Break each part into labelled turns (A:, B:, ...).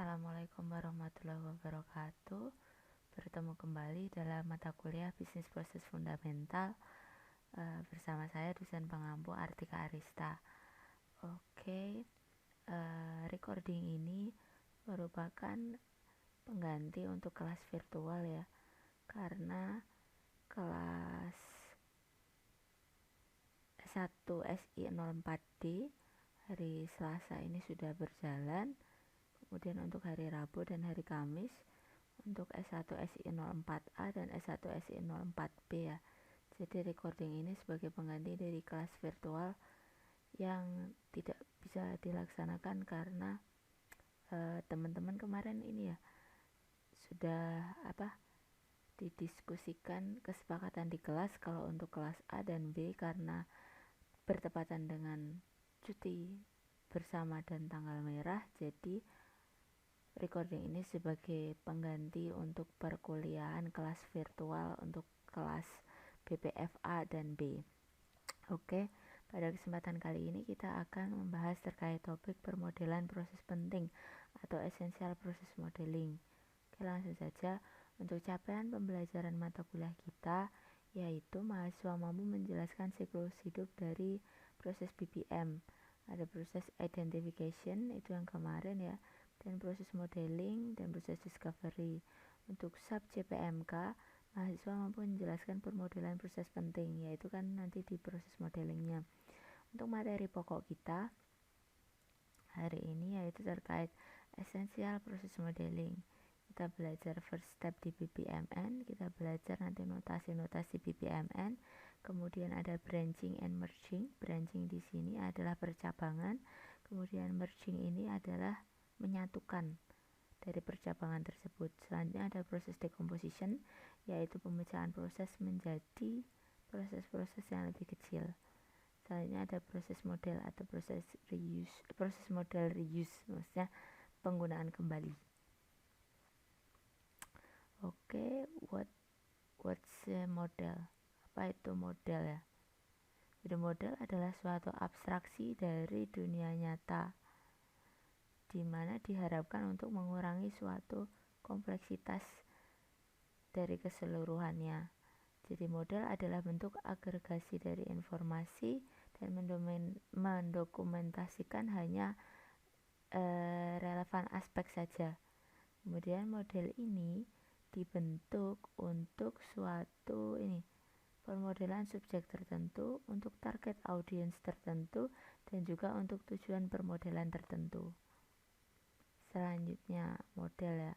A: Assalamualaikum warahmatullahi wabarakatuh. Bertemu kembali dalam mata kuliah Bisnis Proses Fundamental bersama saya dosen pengampu Artika Arista. Oke, recording ini merupakan pengganti untuk kelas virtual ya, karena kelas 1 SI 04D hari Selasa ini sudah berjalan. Kemudian untuk hari Rabu dan hari Kamis untuk S1 SI 04A dan S1 SI 04B ya. Jadi recording ini sebagai pengganti dari kelas virtual yang tidak bisa dilaksanakan karena teman-teman kemarin ini ya sudah didiskusikan kesepakatan di kelas kalau untuk kelas A dan B karena bertepatan dengan cuti bersama dan tanggal merah, jadi recording ini sebagai pengganti untuk perkuliahan kelas virtual untuk kelas BPFA dan B. Oke, pada kesempatan kali ini kita akan membahas terkait topik permodelan proses penting atau essential process modeling. Oke, langsung saja. Untuk capaian pembelajaran mata kuliah kita, yaitu mahasiswa mampu menjelaskan siklus hidup dari proses BPM. Ada proses identification, itu yang kemarin ya, dan proses modeling dan proses discovery. Untuk sub CPMK, mahasiswa mampu menjelaskan permodelan proses penting, yaitu kan nanti di proses modelingnya. Untuk materi pokok kita hari ini yaitu terkait essential process modeling. Kita belajar first step di BPMN, kita belajar nanti notasi-notasi BPMN, kemudian ada branching and merging. Branching di sini adalah percabangan, kemudian merging ini adalah menyatukan dari percabangan tersebut. Selanjutnya ada proses decomposition, yaitu pemecahan proses menjadi proses-proses yang lebih kecil. Selanjutnya ada proses model atau proses reuse, proses model reuse, maksudnya penggunaan kembali. Oke, what's a model? Apa itu model ya? Jadi model adalah suatu abstraksi dari dunia nyata, di mana diharapkan untuk mengurangi suatu kompleksitas dari keseluruhannya. Jadi model adalah bentuk agregasi dari informasi dan mendokumentasikan hanya relevan aspek saja. Kemudian model ini dibentuk untuk suatu permodelan subjek tertentu, untuk target audiens tertentu, dan juga untuk tujuan permodelan tertentu. Selanjutnya model ya.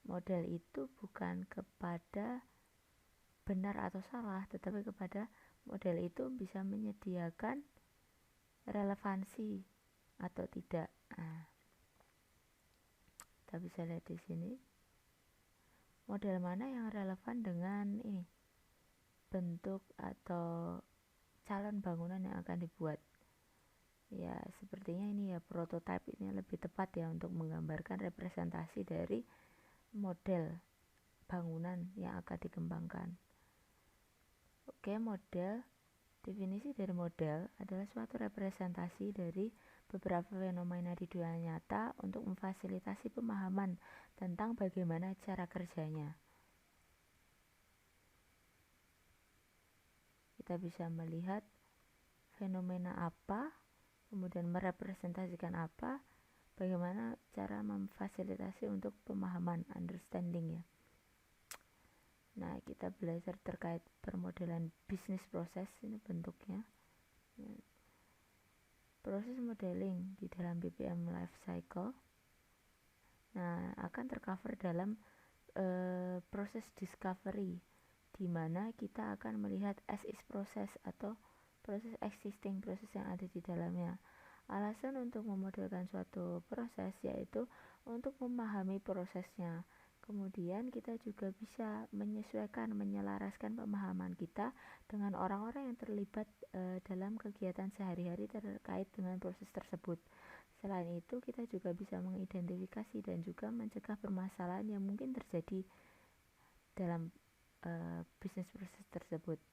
A: Model itu bukan kepada benar atau salah, tetapi kepada model itu bisa menyediakan relevansi atau tidak. Nah, kita bisa lihat di sini model mana yang relevan dengan bentuk atau calon bangunan yang akan dibuat. Ya, sepertinya ini ya prototype ini lebih tepat ya untuk menggambarkan representasi dari model bangunan yang akan dikembangkan. Oke, model. Definisi dari model adalah suatu representasi dari beberapa fenomena di dunia nyata untuk memfasilitasi pemahaman tentang bagaimana cara kerjanya. Kita bisa melihat fenomena apa, kemudian merepresentasikan apa, bagaimana cara memfasilitasi untuk pemahaman, understanding ya. Nah, kita belajar terkait permodelan bisnis proses, ini bentuknya. Proses modeling di dalam BPM life cycle. Nah, akan tercover dalam proses discovery, di mana kita akan melihat as is proses atau proses existing, proses yang ada di dalamnya. Alasan untuk memodelkan suatu proses yaitu untuk memahami prosesnya. Kemudian kita juga bisa menyesuaikan, menyelaraskan pemahaman kita dengan orang-orang yang terlibat dalam kegiatan sehari-hari terkait dengan proses tersebut. Selain itu, kita juga bisa mengidentifikasi dan juga mencegah permasalahan yang mungkin terjadi dalam bisnis proses tersebut.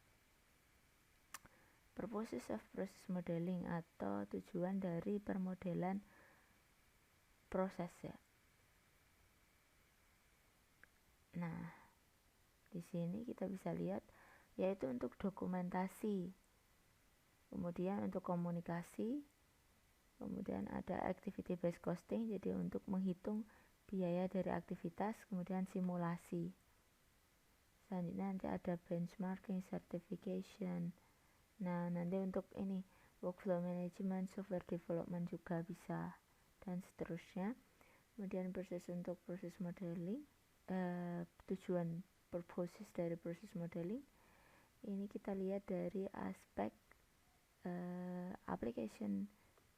A: Purposes of process modeling atau tujuan dari permodelan proses ya. Nah, di sini kita bisa lihat yaitu untuk dokumentasi, kemudian untuk komunikasi, kemudian ada activity based costing, jadi untuk menghitung biaya dari aktivitas, kemudian simulasi. Selanjutnya nanti ada benchmarking, certification. Nah, nanti untuk ini workflow management, software development juga bisa, dan seterusnya. Kemudian untuk proses modeling, tujuan purposes dari proses modeling ini kita lihat dari aspek application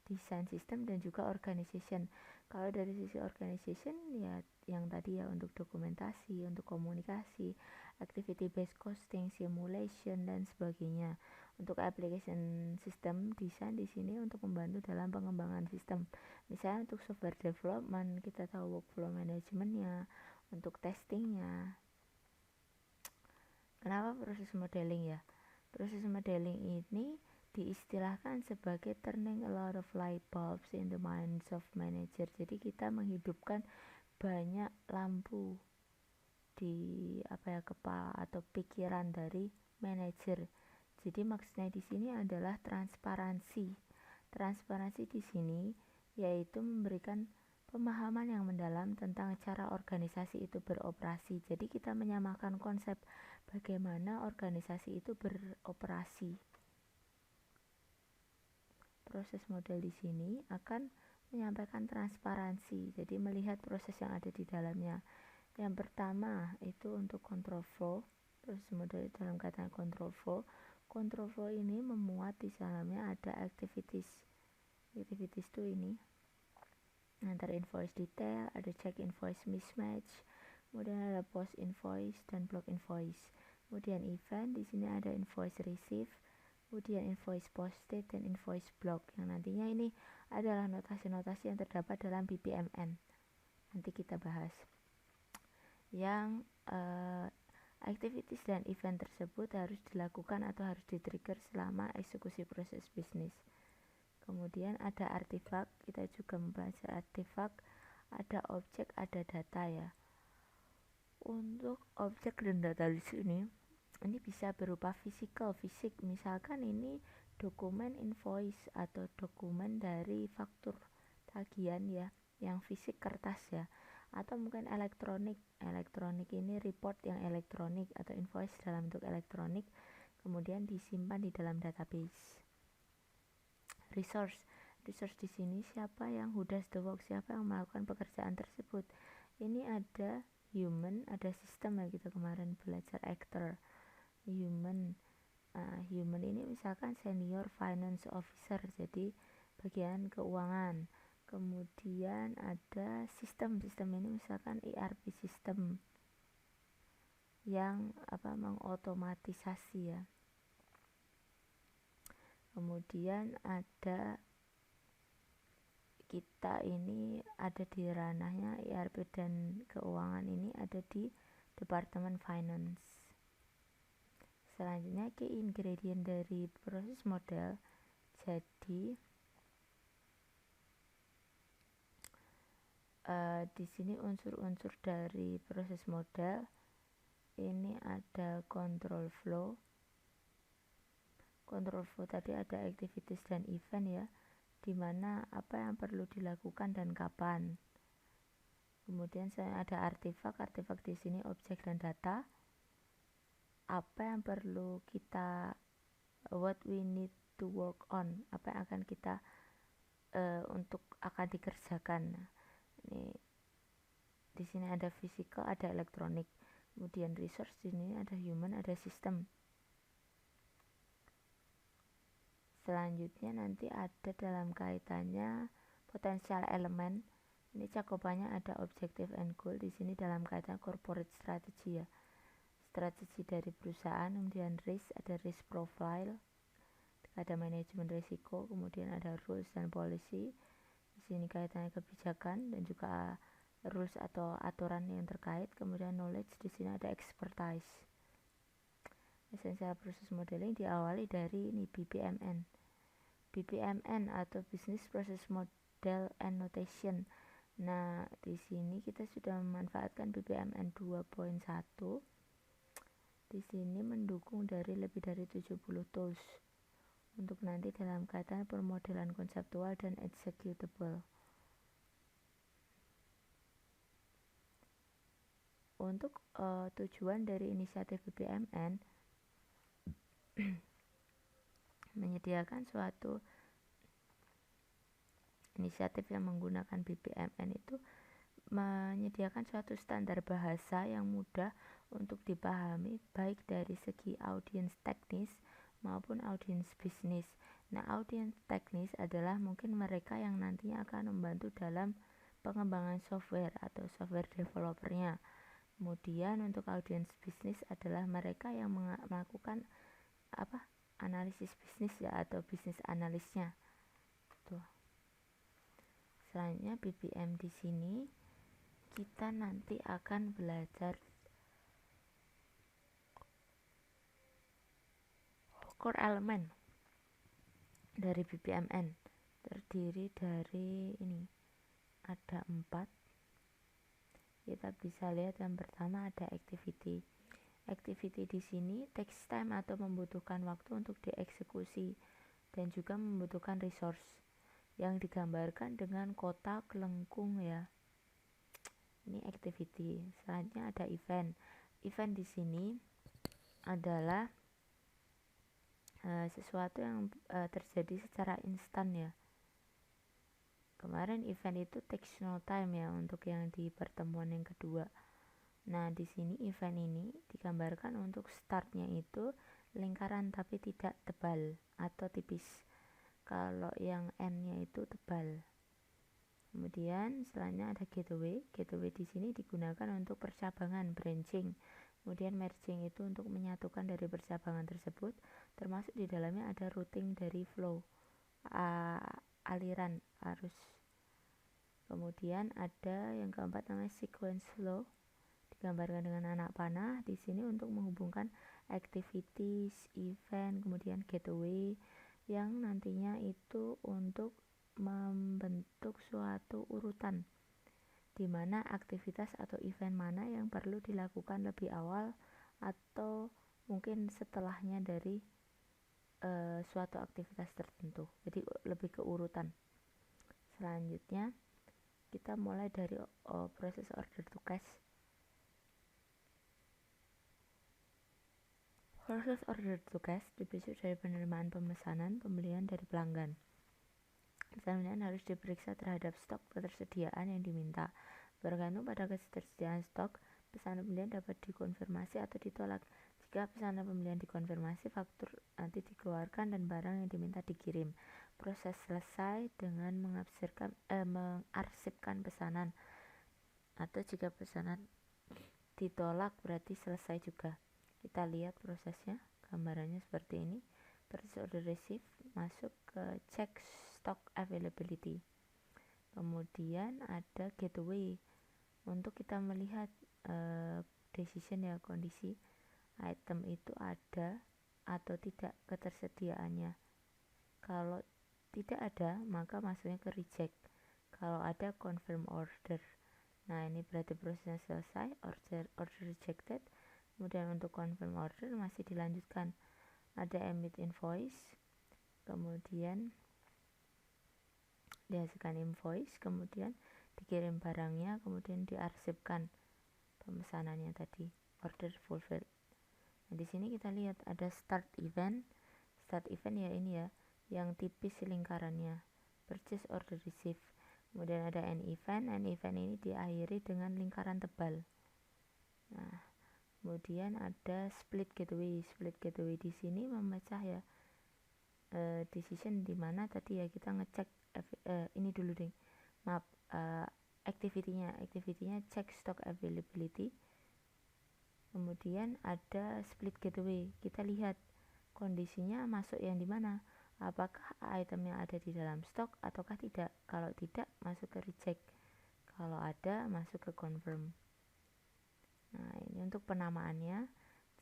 A: design system dan juga organization. Kalau dari sisi organization ya yang tadi ya, untuk dokumentasi, untuk komunikasi, activity based costing, simulation dan sebagainya. Untuk application system design di sini untuk membantu dalam pengembangan sistem. Misalnya untuk software development kita tahu workflow manajemennya, untuk testingnya. Kenapa proses modeling ya? Proses modeling ini diistilahkan sebagai turning a lot of light bulbs in the minds of manager. Jadi kita menghidupkan banyak lampu di kepala atau pikiran dari manajer. Jadi maksudnya di sini adalah transparansi. Transparansi di sini yaitu memberikan pemahaman yang mendalam tentang cara organisasi itu beroperasi. Jadi kita menyamakan konsep bagaimana organisasi itu beroperasi. Proses model di sini akan menyampaikan transparansi, jadi melihat proses yang ada di dalamnya. Yang pertama itu untuk control flow. Proses model dalam kata control flow. Control flow ini memuat di dalamnya ada activities. Activities itu ini antar invoice detail, ada check invoice mismatch, kemudian ada post invoice dan block invoice. Kemudian event, di sini ada invoice receive, kemudian invoice posted dan invoice block, yang nantinya ini adalah notasi-notasi yang terdapat dalam BPMN. Nanti kita bahas. Yang activities dan event tersebut harus dilakukan atau harus di-trigger selama eksekusi proses bisnis. Kemudian ada artefak, kita juga mempelajari artefak, ada objek, ada data ya. Untuk objek dan data di sini, ini bisa berupa fisik, misalkan ini dokumen invoice atau dokumen dari faktur tagihan ya, yang fisik kertas ya, atau mungkin elektronik ini report yang elektronik atau invoice dalam bentuk elektronik, kemudian disimpan di dalam database. Resource di sini siapa yang who does the work, siapa yang melakukan pekerjaan tersebut. Ini ada human, ada sistem ya, kita kemarin belajar actor. Human ini misalkan senior finance officer, jadi bagian keuangan. Kemudian ada sistem ini misalkan ERP system yang mengotomatisasi ya. Kemudian ada kita ini ada di ranahnya ERP dan keuangan, ini ada di Departemen Finance. Selanjutnya key ingredient dari proses model. Jadi di sini unsur-unsur dari proses model ini ada control flow. Control flow tadi ada activities dan event ya, dimana apa yang perlu dilakukan dan kapan. Kemudian saya ada artefak di sini objek dan data. Apa yang perlu kita, what we need to work on, apa yang akan kita untuk akan dikerjakan. Ini di sini ada physical, ada elektronik. Kemudian resource di sini ada human, ada sistem. Selanjutnya nanti ada dalam kaitannya potensial elemen. Ini cakupannya ada objective and goal, di sini dalam kaitan corporate strategy ya. Strategi dari perusahaan, kemudian risk, ada risk profile, ada manajemen risiko, kemudian ada rules dan policy. Di sini kaitannya kebijakan dan juga rules atau aturan yang terkait. Kemudian knowledge, di sini ada expertise. Esensial proses modeling diawali dari ini BPMN atau Business Process Model and Notation. Nah, di sini kita sudah memanfaatkan BPMN 2.1. Di sini mendukung dari lebih dari 70 tools untuk nanti dalam kaitan permodelan konseptual dan executable. Untuk tujuan dari inisiatif BPMN menyediakan suatu inisiatif yang menggunakan BPMN itu menyediakan suatu standar bahasa yang mudah untuk dipahami baik dari segi audiens teknis maupun audiens bisnis. Nah, audiens teknis adalah mungkin mereka yang nantinya akan membantu dalam pengembangan software atau software developernya. Kemudian untuk audiens bisnis adalah mereka yang melakukan analisis bisnis ya, atau bisnis analisnya. Tuh. Selanjutnya BPM di sini kita nanti akan belajar core element dari BPMN. Terdiri dari ini ada 4. Kita bisa lihat yang pertama ada activity. Activity di sini takes time atau membutuhkan waktu untuk dieksekusi dan juga membutuhkan resource yang digambarkan dengan kotak lengkung ya. Ini activity. Selanjutnya ada event. Event di sini adalah sesuatu yang terjadi secara instan ya. Kemarin event itu takes no time ya untuk yang di pertemuan yang kedua. Nah, di sini event ini digambarkan untuk startnya itu lingkaran tapi tidak tebal atau tipis. Kalau yang N-nya itu tebal. Kemudian selanjutnya ada gateway. Gateway di sini digunakan untuk percabangan, branching. Kemudian merging itu untuk menyatukan dari percabangan tersebut, termasuk di dalamnya ada routing dari flow, aliran arus. Kemudian ada yang keempat namanya sequence flow, digambarkan dengan anak panah di sini untuk menghubungkan activities, event, kemudian gateway yang nantinya itu untuk membentuk suatu urutan di mana aktivitas atau event mana yang perlu dilakukan lebih awal atau mungkin setelahnya dari suatu aktivitas tertentu. Jadi lebih ke urutan. Selanjutnya kita mulai dari proses order to cash. Proses order to cash dipicu dari penerimaan pemesanan pembelian dari pelanggan. Kemudian harus diperiksa terhadap stok ketersediaan yang diminta. Bergantung pada ketersediaan stok, pesanan pembelian dapat dikonfirmasi atau ditolak. Jika pesanan pembelian dikonfirmasi, faktur nanti dikeluarkan dan barang yang diminta dikirim. Proses selesai dengan mengarsipkan pesanan. Atau jika pesanan ditolak berarti selesai juga. Kita lihat prosesnya, gambarannya seperti ini. Purchase order receive masuk ke check stock availability. Kemudian ada gateway untuk kita melihat decision ya, kondisi item itu ada atau tidak ketersediaannya. Kalau tidak ada maka masuknya ke reject. Kalau ada confirm order. Nah, ini berarti prosesnya selesai, order rejected. Kemudian untuk confirm order masih dilanjutkan. Ada emit invoice, kemudian dihasilkan invoice, kemudian dikirim barangnya, kemudian diarsipkan pemesanannya tadi, order fulfilled. Nah, di sini kita lihat ada start event. Start event ya ini ya, yang tipis lingkarannya. Purchase order receive. Kemudian ada end event. End event ini diakhiri dengan lingkaran tebal. Nah, kemudian ada split gateway. Split gateway di sini memecah ya decision di mana tadi ya kita ngecek ini dulu deh. Maaf, activity-nya check stock availability. Kemudian ada split gateway. Kita lihat kondisinya masuk yang di mana? Apakah itemnya ada di dalam stok ataukah tidak? Kalau tidak, masuk ke reject. Kalau ada, masuk ke confirm. Nah, ini untuk penamaannya.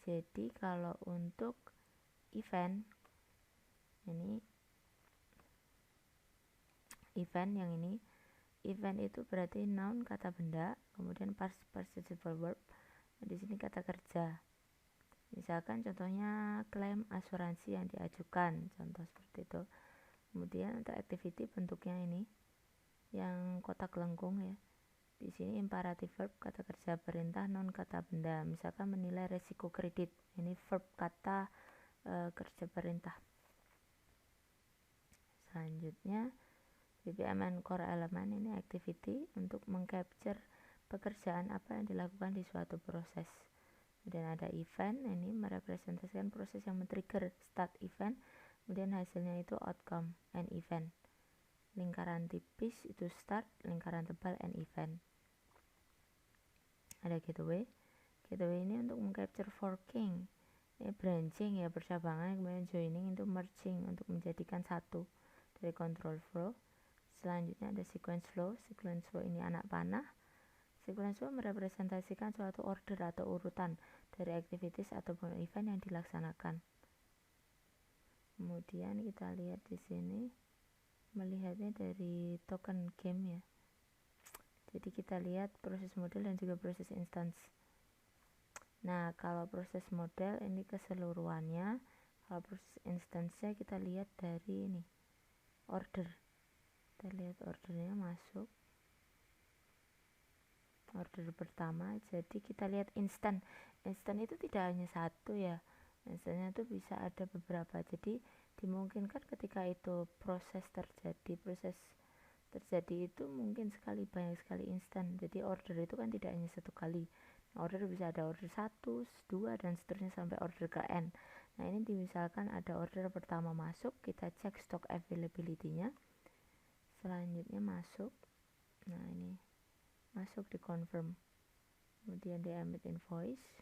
A: Jadi kalau untuk event, ini event yang ini event itu berarti noun kata benda, kemudian past participle verb. Nah, di sini kata kerja. Misalkan contohnya klaim asuransi yang diajukan, contoh seperti itu. Kemudian untuk activity bentuknya ini yang kotak lengkung ya. Di sini imperative verb kata kerja, perintah non kata benda. Misalkan menilai resiko kredit, ini verb kata kerja perintah. Selanjutnya BPMN core element ini activity untuk mengcapture pekerjaan apa yang dilakukan di suatu proses. Kemudian ada event, ini merepresentasikan proses yang men-trigger start event, kemudian hasilnya itu outcome and event. Lingkaran tipis itu start, lingkaran tebal and event. Ada gateway. Gateway ini untuk mengcapture forking, ini branching ya, percabangan, kemudian joining itu merging untuk menjadikan satu dari control flow. Selanjutnya ada sequence flow. Sequence flow ini anak panah. Sequence flow merepresentasikan suatu order atau urutan dari activities ataupun event yang dilaksanakan. Kemudian kita lihat di sini, melihatnya dari token game ya. Jadi kita lihat proses model dan juga proses instance. Nah, kalau proses model ini keseluruhannya, kalau proses instance-nya kita lihat dari ini, order. Kita lihat ordernya masuk. Order pertama, jadi kita lihat instan itu tidak hanya satu ya, instannya itu bisa ada beberapa, jadi dimungkinkan ketika itu proses terjadi itu mungkin banyak sekali instan. Jadi order itu kan tidak hanya satu kali, order bisa ada order 1, 2 dan seterusnya sampai order ke N. Nah, ini misalkan ada order pertama masuk, kita cek stock availability-nya, selanjutnya masuk, nah ini masuk di confirm, kemudian di emit invoice,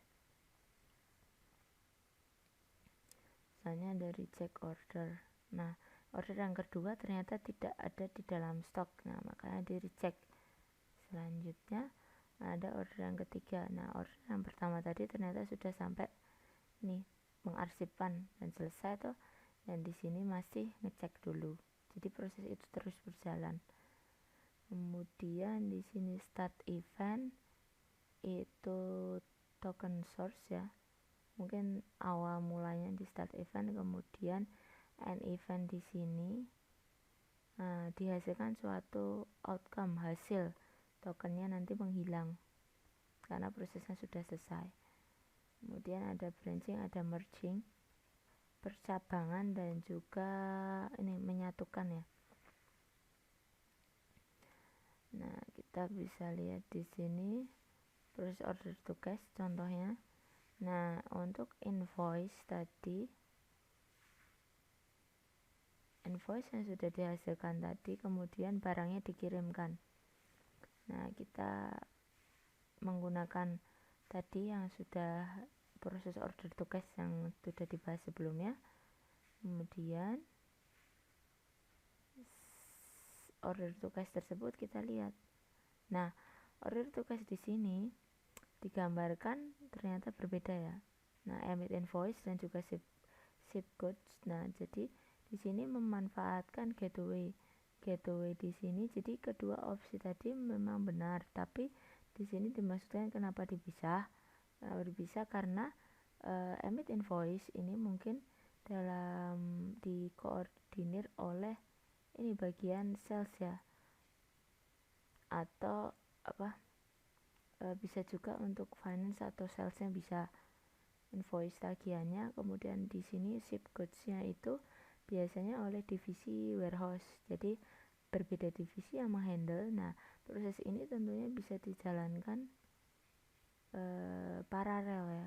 A: misalnya dari check order. Nah, order yang kedua ternyata tidak ada di dalam stok, nah makanya di reject. Selanjutnya ada order yang ketiga. Nah, order yang pertama tadi ternyata sudah sampai nih mengarsipkan dan selesai tuh, dan di sini masih ngecek dulu. Jadi proses itu terus berjalan. Kemudian di sini start event itu token source ya, mungkin awal mulanya di start event, kemudian end event di sini dihasilkan suatu outcome, hasil, tokennya nanti menghilang karena prosesnya sudah selesai. Kemudian ada branching, ada merging, percabangan dan juga ini menyatukan ya. Nah, kita bisa lihat di sini proses order to cash contohnya. Nah, untuk invoice tadi, invoice yang sudah dihasilkan tadi, kemudian barangnya dikirimkan. Nah, kita menggunakan tadi yang sudah proses order to cash yang sudah dibahas sebelumnya. Kemudian order to cash tersebut kita lihat. Nah, order to cash di sini digambarkan ternyata berbeda ya. Nah, emit invoice dan juga ship goods. Nah, jadi di sini memanfaatkan gateway di sini. Jadi kedua opsi tadi memang benar, tapi di sini dimaksudkan kenapa dipisah karena emit invoice ini mungkin dalam dikoordinir oleh ini bagian sales ya, atau bisa juga untuk finance atau salesnya bisa invoice tagihannya. Kemudian di sini ship goods-nya itu biasanya oleh divisi warehouse, jadi berbeda divisi yang menghandle. Nah, proses ini tentunya bisa dijalankan paralel ya,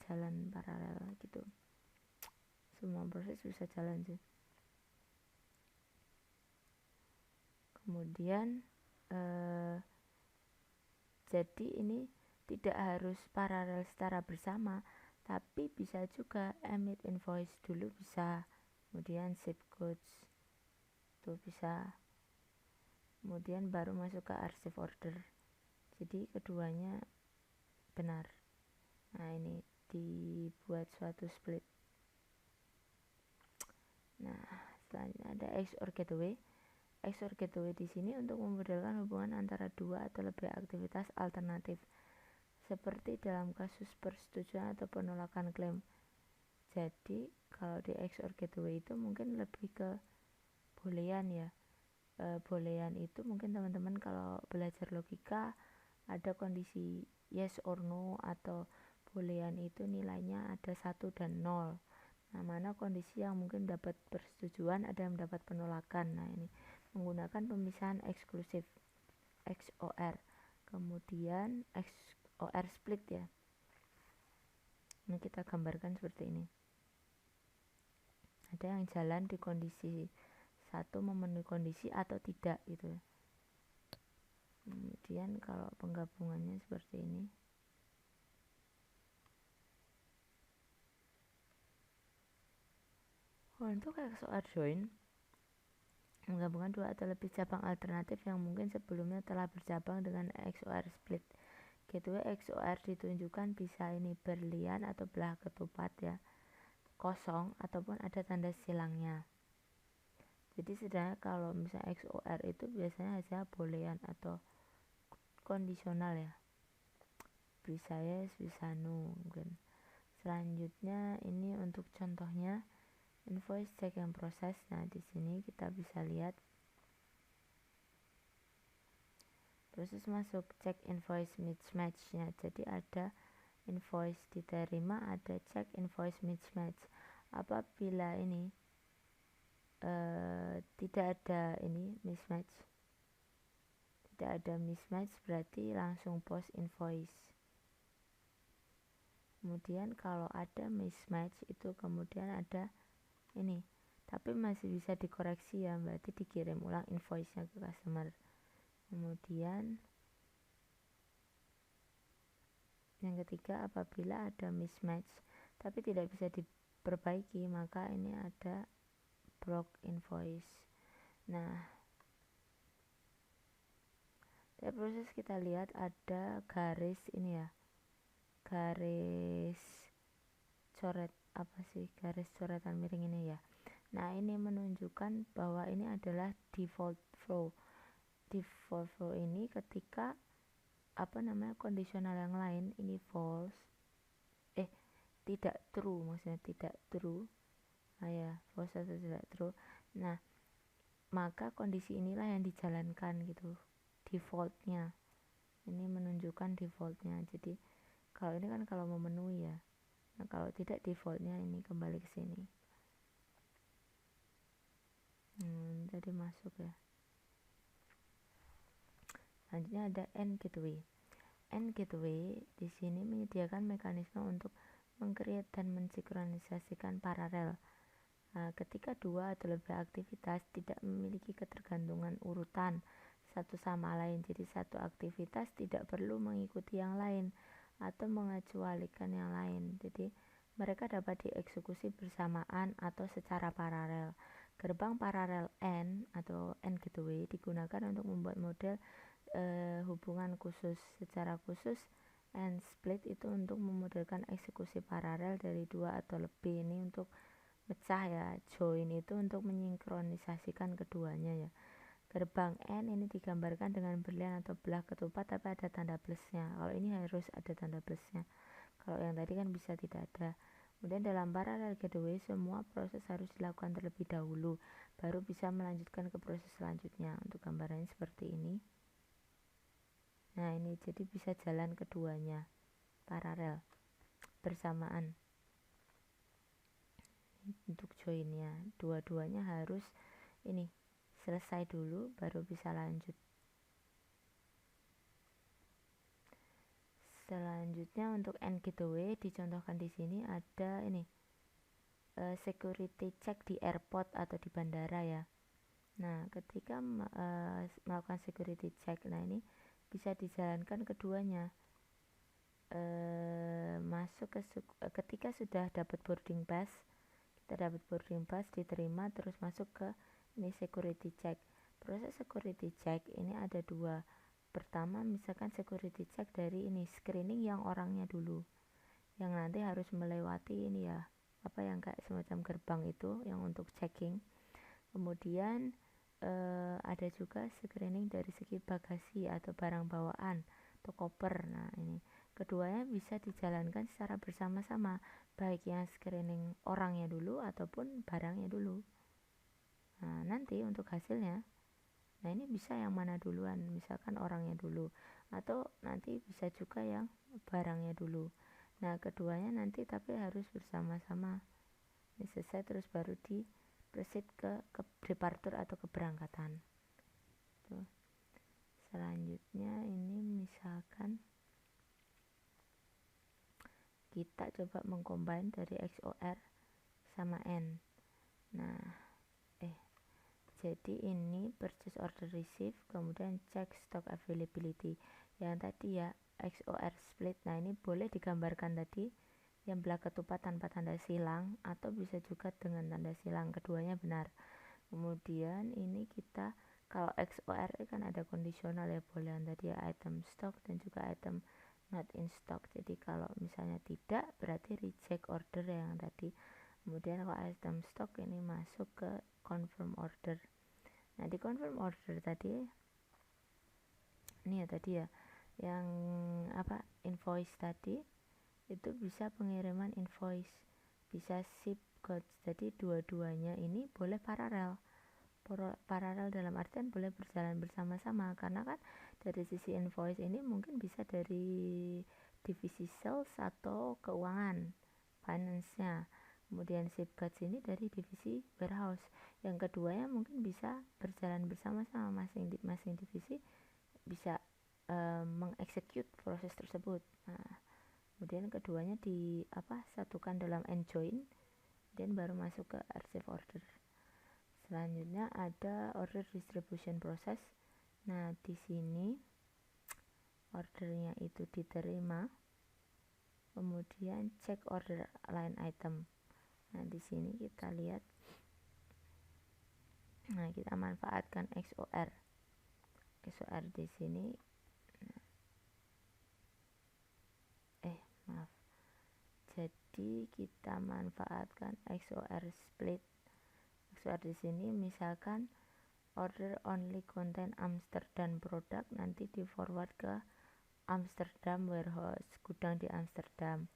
A: jalan paralel gitu, semua proses bisa jalan sih. Kemudian jadi ini tidak harus paralel secara bersama, tapi bisa juga emit invoice dulu bisa, kemudian ship goods itu bisa, kemudian baru masuk ke arsip order. Jadi keduanya benar. Nah, ini dibuat suatu split. Nah, selanjutnya ada X or gateway. XOR gateway di sini untuk memodelkan hubungan antara dua atau lebih aktivitas alternatif, seperti dalam kasus persetujuan atau penolakan klaim. Jadi kalau di XOR gateway itu mungkin lebih ke boolean ya. Boolean itu mungkin teman-teman kalau belajar logika ada kondisi yes or no, atau boolean itu nilainya ada 1 dan 0. Nah, mana kondisi yang mungkin dapat persetujuan, ada yang mendapat penolakan. Nah, ini menggunakan pemisahan eksklusif XOR. Kemudian XOR split ya. Ini kita gambarkan seperti ini. Ada yang jalan di kondisi 1 memenuhi kondisi atau tidak gitu. Kemudian kalau penggabungannya seperti ini. Untuk XOR join menggabungkan dua atau lebih cabang alternatif yang mungkin sebelumnya telah bercabang dengan XOR split. Gateway XOR ditunjukkan bisa ini berlian atau belah ketupat ya, kosong ataupun ada tanda silangnya. Jadi sebenarnya kalau misalnya XOR itu biasanya hanya boolean atau kondisional ya, bisa yes bisa no mungkin. Selanjutnya ini untuk contohnya invoice check and process. Nah, di sini kita bisa lihat proses masuk cek invoice mismatch-nya. Jadi ada invoice diterima, ada cek invoice mismatch. Apabila ini tidak ada ini mismatch, berarti langsung post invoice. Kemudian kalau ada mismatch itu kemudian ada ini, tapi masih bisa dikoreksi ya, berarti dikirim ulang invoice-nya ke customer. Kemudian yang ketiga, apabila ada mismatch tapi tidak bisa diperbaiki, maka ini ada block invoice. Nah, dari proses kita lihat ada garis ini ya, garis coret garis coretan miring ini ya. Nah, ini menunjukkan bahwa ini adalah default flow. Default flow ini ketika kondisional yang lain ini false, tidak true, maksudnya tidak true, false atau tidak true. Nah, maka kondisi inilah yang dijalankan gitu, defaultnya. Ini menunjukkan defaultnya. Jadi kalau ini kan kalau memenuhi ya. Nah, kalau tidak defaultnya ini kembali ke sini. Tadi masuk ya. Selanjutnya ada AND gateway. AND gateway di sini menyediakan mekanisme untuk mengcreate dan mensinkronisasikan paralel. Nah, ketika dua atau lebih aktivitas tidak memiliki ketergantungan urutan satu sama lain, jadi satu aktivitas tidak perlu mengikuti yang lain atau mengecualikan yang lain. Jadi mereka dapat dieksekusi bersamaan atau secara paralel. Gerbang paralel AND atau AND gateway digunakan untuk membuat model hubungan khusus. Secara khusus AND split itu untuk memodelkan eksekusi paralel dari dua atau lebih. Ini untuk pecah ya. Join itu untuk menyinkronisasikan keduanya ya. Gerbang AND ini digambarkan dengan berlian atau belah ketupat tapi ada tanda plusnya. Kalau ini harus ada tanda plusnya, kalau yang tadi kan bisa tidak ada. Kemudian dalam parallel gateway semua proses harus dilakukan terlebih dahulu baru bisa melanjutkan ke proses selanjutnya. Untuk gambarannya seperti ini. Nah, ini jadi bisa jalan keduanya paralel bersamaan. Untuk joinnya dua-duanya harus ini selesai dulu baru bisa lanjut. Selanjutnya untuk AND gateway dicontohkan di sini ada ini security check di airport atau di bandara ya. Nah, ketika melakukan security check, nah ini bisa dijalankan keduanya. Ketika sudah dapat boarding pass, kita dapat boarding pass diterima terus masuk ke ini security check. Proses security check ini ada dua. Pertama, misalkan security check dari ini screening yang orangnya dulu, yang nanti harus melewati ini ya, yang kayak semacam gerbang itu yang untuk checking. Kemudian ada juga screening dari segi bagasi atau barang bawaan atau koper. Nah, ini keduanya bisa dijalankan secara bersama-sama, baik yang screening orangnya dulu ataupun barangnya dulu. Nah, nanti untuk hasilnya, nah ini bisa yang mana duluan, misalkan orangnya dulu, atau nanti bisa juga yang barangnya dulu. Nah, keduanya nanti tapi harus bersama-sama. Ini selesai terus baru di proceed ke departure atau keberangkatan. Tuh. Selanjutnya ini misalkan kita coba mengcombine dari XOR sama N. Nah, jadi ini purchase order receive, kemudian check stock availability. Yang tadi ya XOR split. Nah, ini boleh digambarkan tadi yang belah ketupat tanpa tanda silang atau bisa juga dengan tanda silang, keduanya benar. Kemudian ini kita kalau XOR kan ada kondisional ya, boleh yang tadi ya item stock dan juga item not in stock. Jadi kalau misalnya tidak berarti reject order yang tadi. Kemudian kalau item stock ini masuk ke confirm order. Nah, di confirm order tadi ini ya tadi ya yang invoice tadi itu bisa pengiriman invoice, bisa ship goods. Jadi dua-duanya ini boleh paralel dalam artian boleh berjalan bersama-sama, karena kan dari sisi invoice ini mungkin bisa dari divisi sales atau keuangan finance-nya, kemudian ship goods ini dari divisi warehouse. Yang keduanya mungkin bisa berjalan bersama-sama, masing divisi bisa mengeksekut proses tersebut. Nah, kemudian keduanya satukan dalam end join dan baru masuk ke receive order. Selanjutnya ada order distribution process. Nah, di sini ordernya itu diterima, kemudian check order line item. Nah, di sini kita lihat. Nah, kita manfaatkan XOR. XOR di sini. Jadi kita manfaatkan XOR split. XOR di sini misalkan order only contain Amsterdam product, nanti di forward ke Amsterdam warehouse, gudang di Amsterdam.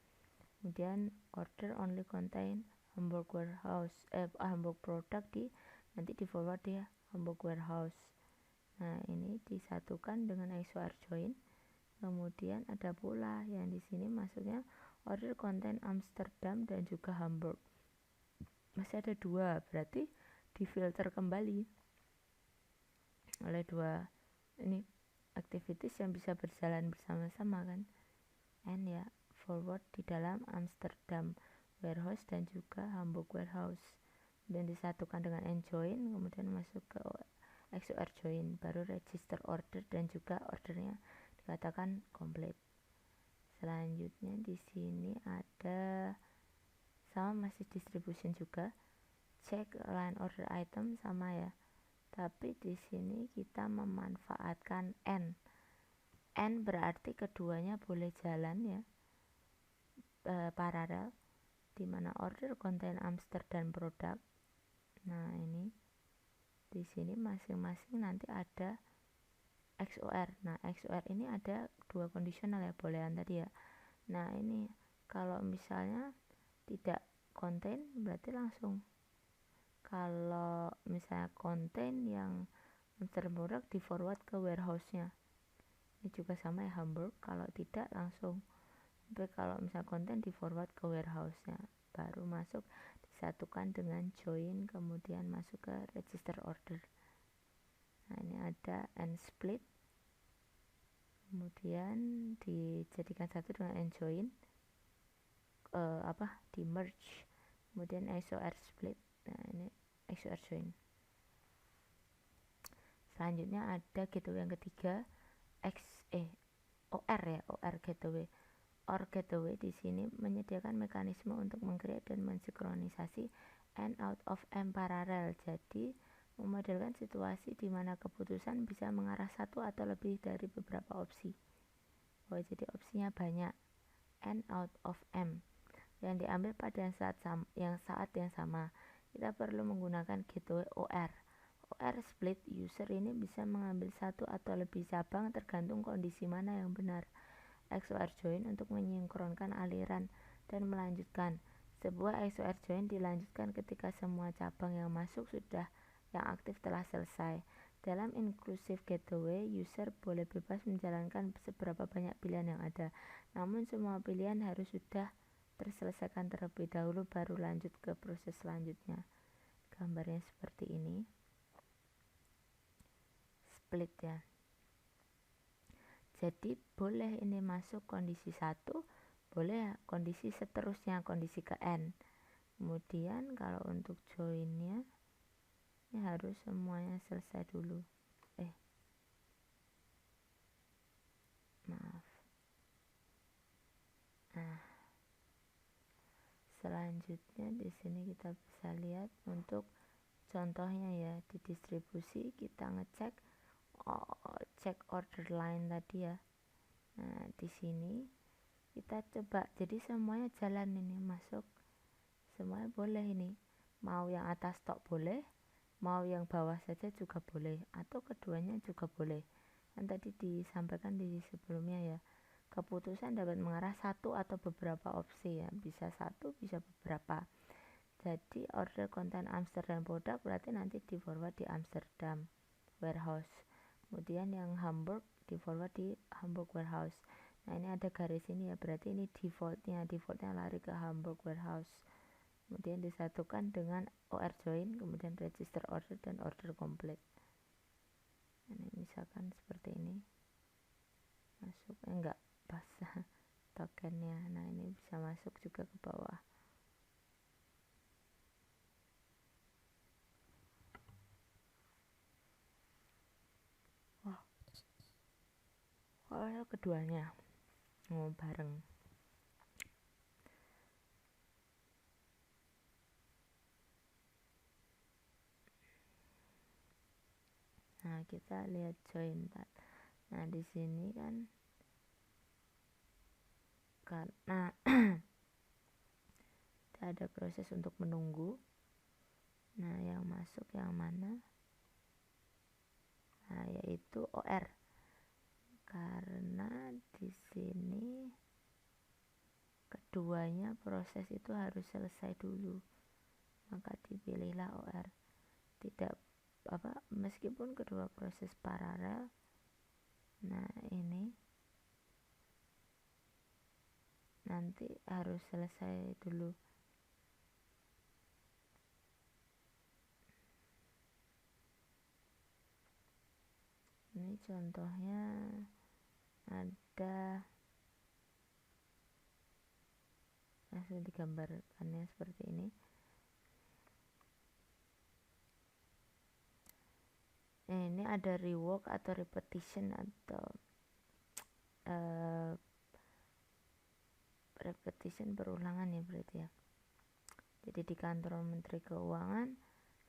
A: Kemudian order only contain Hamburg warehouse, Hamburg product nanti di forward di Hamburg warehouse. Nah, ini disatukan dengan XOR join. Kemudian ada pula yang di sini masuknya order contain Amsterdam dan juga Hamburg. Masih ada dua, berarti difilter kembali oleh dua ini activities yang bisa berjalan bersama-sama kan. And ya forward di dalam Amsterdam warehouse dan juga Hamburg warehouse, dan disatukan dengan end join, kemudian masuk ke XOR join, baru register order dan juga ordernya dikatakan komplit. Selanjutnya di sini ada sama, masih distribution juga, check line order item sama ya, tapi di sini kita memanfaatkan N berarti keduanya boleh jalan ya, paralel, dimana order contain Amsterdam product. Nah, ini di sini masing-masing nanti ada XOR. Nah, XOR ini ada dua kondisional ya, bolehan tadi ya. Nah, ini kalau misalnya tidak contain berarti langsung. Kalau misalnya contain yang Amsterdam product di forward ke warehouse-nya. Ini juga sama ya, Hamburg. Kalau tidak langsung. Tapi kalau misalnya contain di forward ke warehouse-nya, baru masuk disatukan dengan join, kemudian masuk ke register order. Nah, ini ada end split, kemudian dijadikan satu dengan end join, di merge, kemudian XOR split. Nah, ini XOR join. Selanjutnya ada gateway yang ketiga, OR gateway. OR gateway di sini menyediakan mekanisme untuk meng-create dan mensinkronisasi and out of M paralel. Jadi memodelkan situasi di mana keputusan bisa mengarah satu atau lebih dari beberapa opsi. Jadi opsinya banyak. And out of M yang diambil pada saat yang sama. Kita perlu menggunakan gateway OR. OR split, user ini bisa mengambil satu atau lebih cabang tergantung kondisi mana yang benar. XOR join untuk menyinkronkan aliran dan melanjutkan. Sebuah XOR join dilanjutkan ketika semua cabang yang masuk sudah yang aktif telah selesai. Dalam inclusive gateway, user boleh bebas menjalankan seberapa banyak pilihan yang ada. Namun semua pilihan harus sudah terselesaikan terlebih dahulu baru lanjut ke proses selanjutnya. Gambarnya seperti ini. Split ya. Jadi boleh ini masuk kondisi 1, boleh kondisi seterusnya, kondisi ke N. Kemudian kalau untuk joinnya ini harus semuanya selesai dulu. Maaf. Nah, selanjutnya di sini kita bisa lihat untuk contohnya ya, di distribusi kita ngecek cek order line tadi ya. Nah, di sini kita coba, jadi semuanya jalan ini masuk, semuanya boleh ini, mau yang atas tok boleh, mau yang bawah saja juga boleh, atau keduanya juga boleh. Kan tadi disampaikan di sebelumnya ya, keputusan dapat mengarah satu atau beberapa opsi ya, bisa satu bisa beberapa. Jadi order konten Amsterdam produk berarti nanti di forward di Amsterdam warehouse, kemudian yang Hamburg di forward di Hamburg warehouse. Nah ini ada garis ini ya, berarti ini defaultnya lari ke Hamburg warehouse, kemudian disatukan dengan OR join, kemudian register order dan order complete. Ini misalkan seperti ini masuk, enggak pas tokennya. Nah ini bisa masuk juga ke bawah. Kalau keduanya mau bareng. Nah kita lihat join. Nah di sini kan karena ada proses untuk menunggu. Nah yang masuk yang mana? Nah yaitu OR, karena di sini keduanya proses itu harus selesai dulu, maka dipilihlah OR. Tidak meskipun kedua proses paralel. Nah ini nanti harus selesai dulu. Ini contohnya ada, langsung digambarkannya seperti ini. Ini ada rework atau repetition atau repetition berulangan ya berarti ya. Jadi di kantor Menteri Keuangan,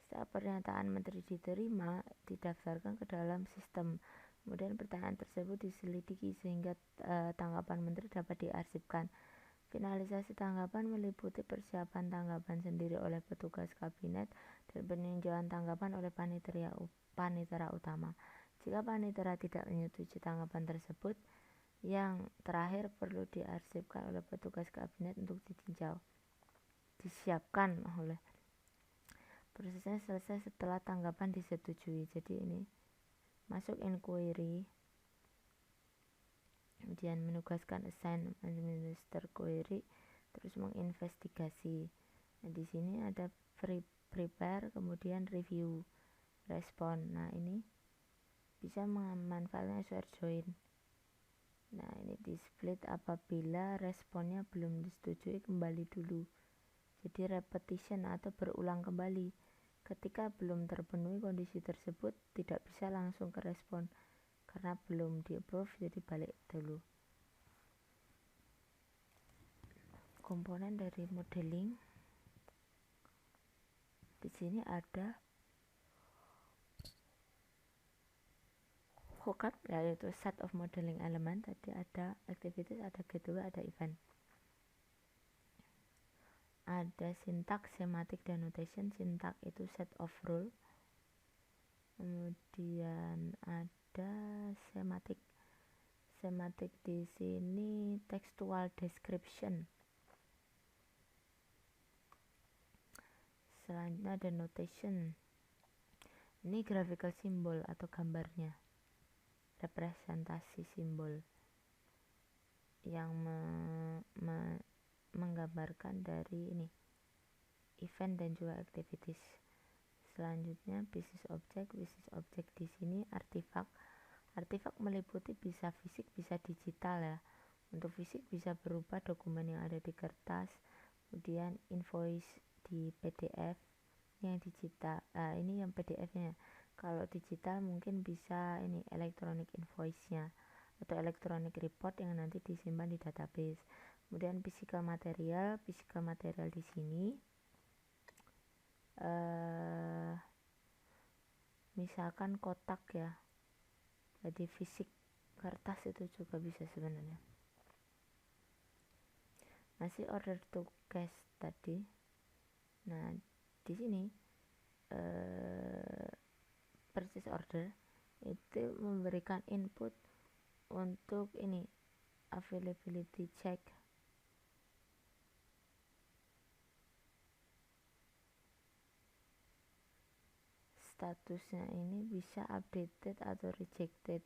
A: setelah pernyataan menteri diterima, didaftarkan ke dalam sistem. Kemudian pertanyaan tersebut diselidiki sehingga tanggapan menteri dapat diarsipkan. Finalisasi tanggapan meliputi persiapan tanggapan sendiri oleh petugas kabinet dan peninjauan tanggapan oleh panitera utama. Jika panitera tidak menyetujui tanggapan tersebut, yang terakhir perlu diarsipkan oleh petugas kabinet untuk ditinjau. Disiapkan oleh prosesnya selesai setelah tanggapan disetujui. Jadi ini masuk inquiry, kemudian menugaskan assign administer query, terus menginvestigasi. Nah di sini ada prepare, kemudian review, respon. Nah ini bisa memanfaatkan share join. Nah ini di split apabila responnya belum disetujui kembali dulu. Jadi repetition atau berulang kembali. Ketika belum terpenuhi kondisi tersebut, tidak bisa langsung ke respon karena belum di-approve, jadi balik dulu. Komponen dari modeling. Di sini ada hookup, yaitu set of modeling element. Tadi ada activities, ada gateway, ada event. Ada syntax, semantic, dan notation. Syntax itu set of rule. Kemudian ada semantik. Semantik di sini textual description. Selanjutnya ada notation. Ini graphical symbol atau gambarnya, representasi simbol yang menggambarkan dari ini event dan juga activities. Selanjutnya business object. Business object di sini artifak. Artifak meliputi bisa fisik bisa digital ya. Untuk fisik bisa berupa dokumen yang ada di kertas, kemudian invoice di PDF yang digital. Ini yang PDF-nya. Kalau digital mungkin bisa ini electronic invoice-nya atau electronic report yang nanti disimpan di database. Kemudian physical material. Physical material di sini misalkan kotak ya. Jadi fisik kertas itu juga bisa sebenarnya. Masih order to cash tadi. Nah, di sini purchase order itu memberikan input untuk ini availability check. Statusnya ini bisa updated atau rejected.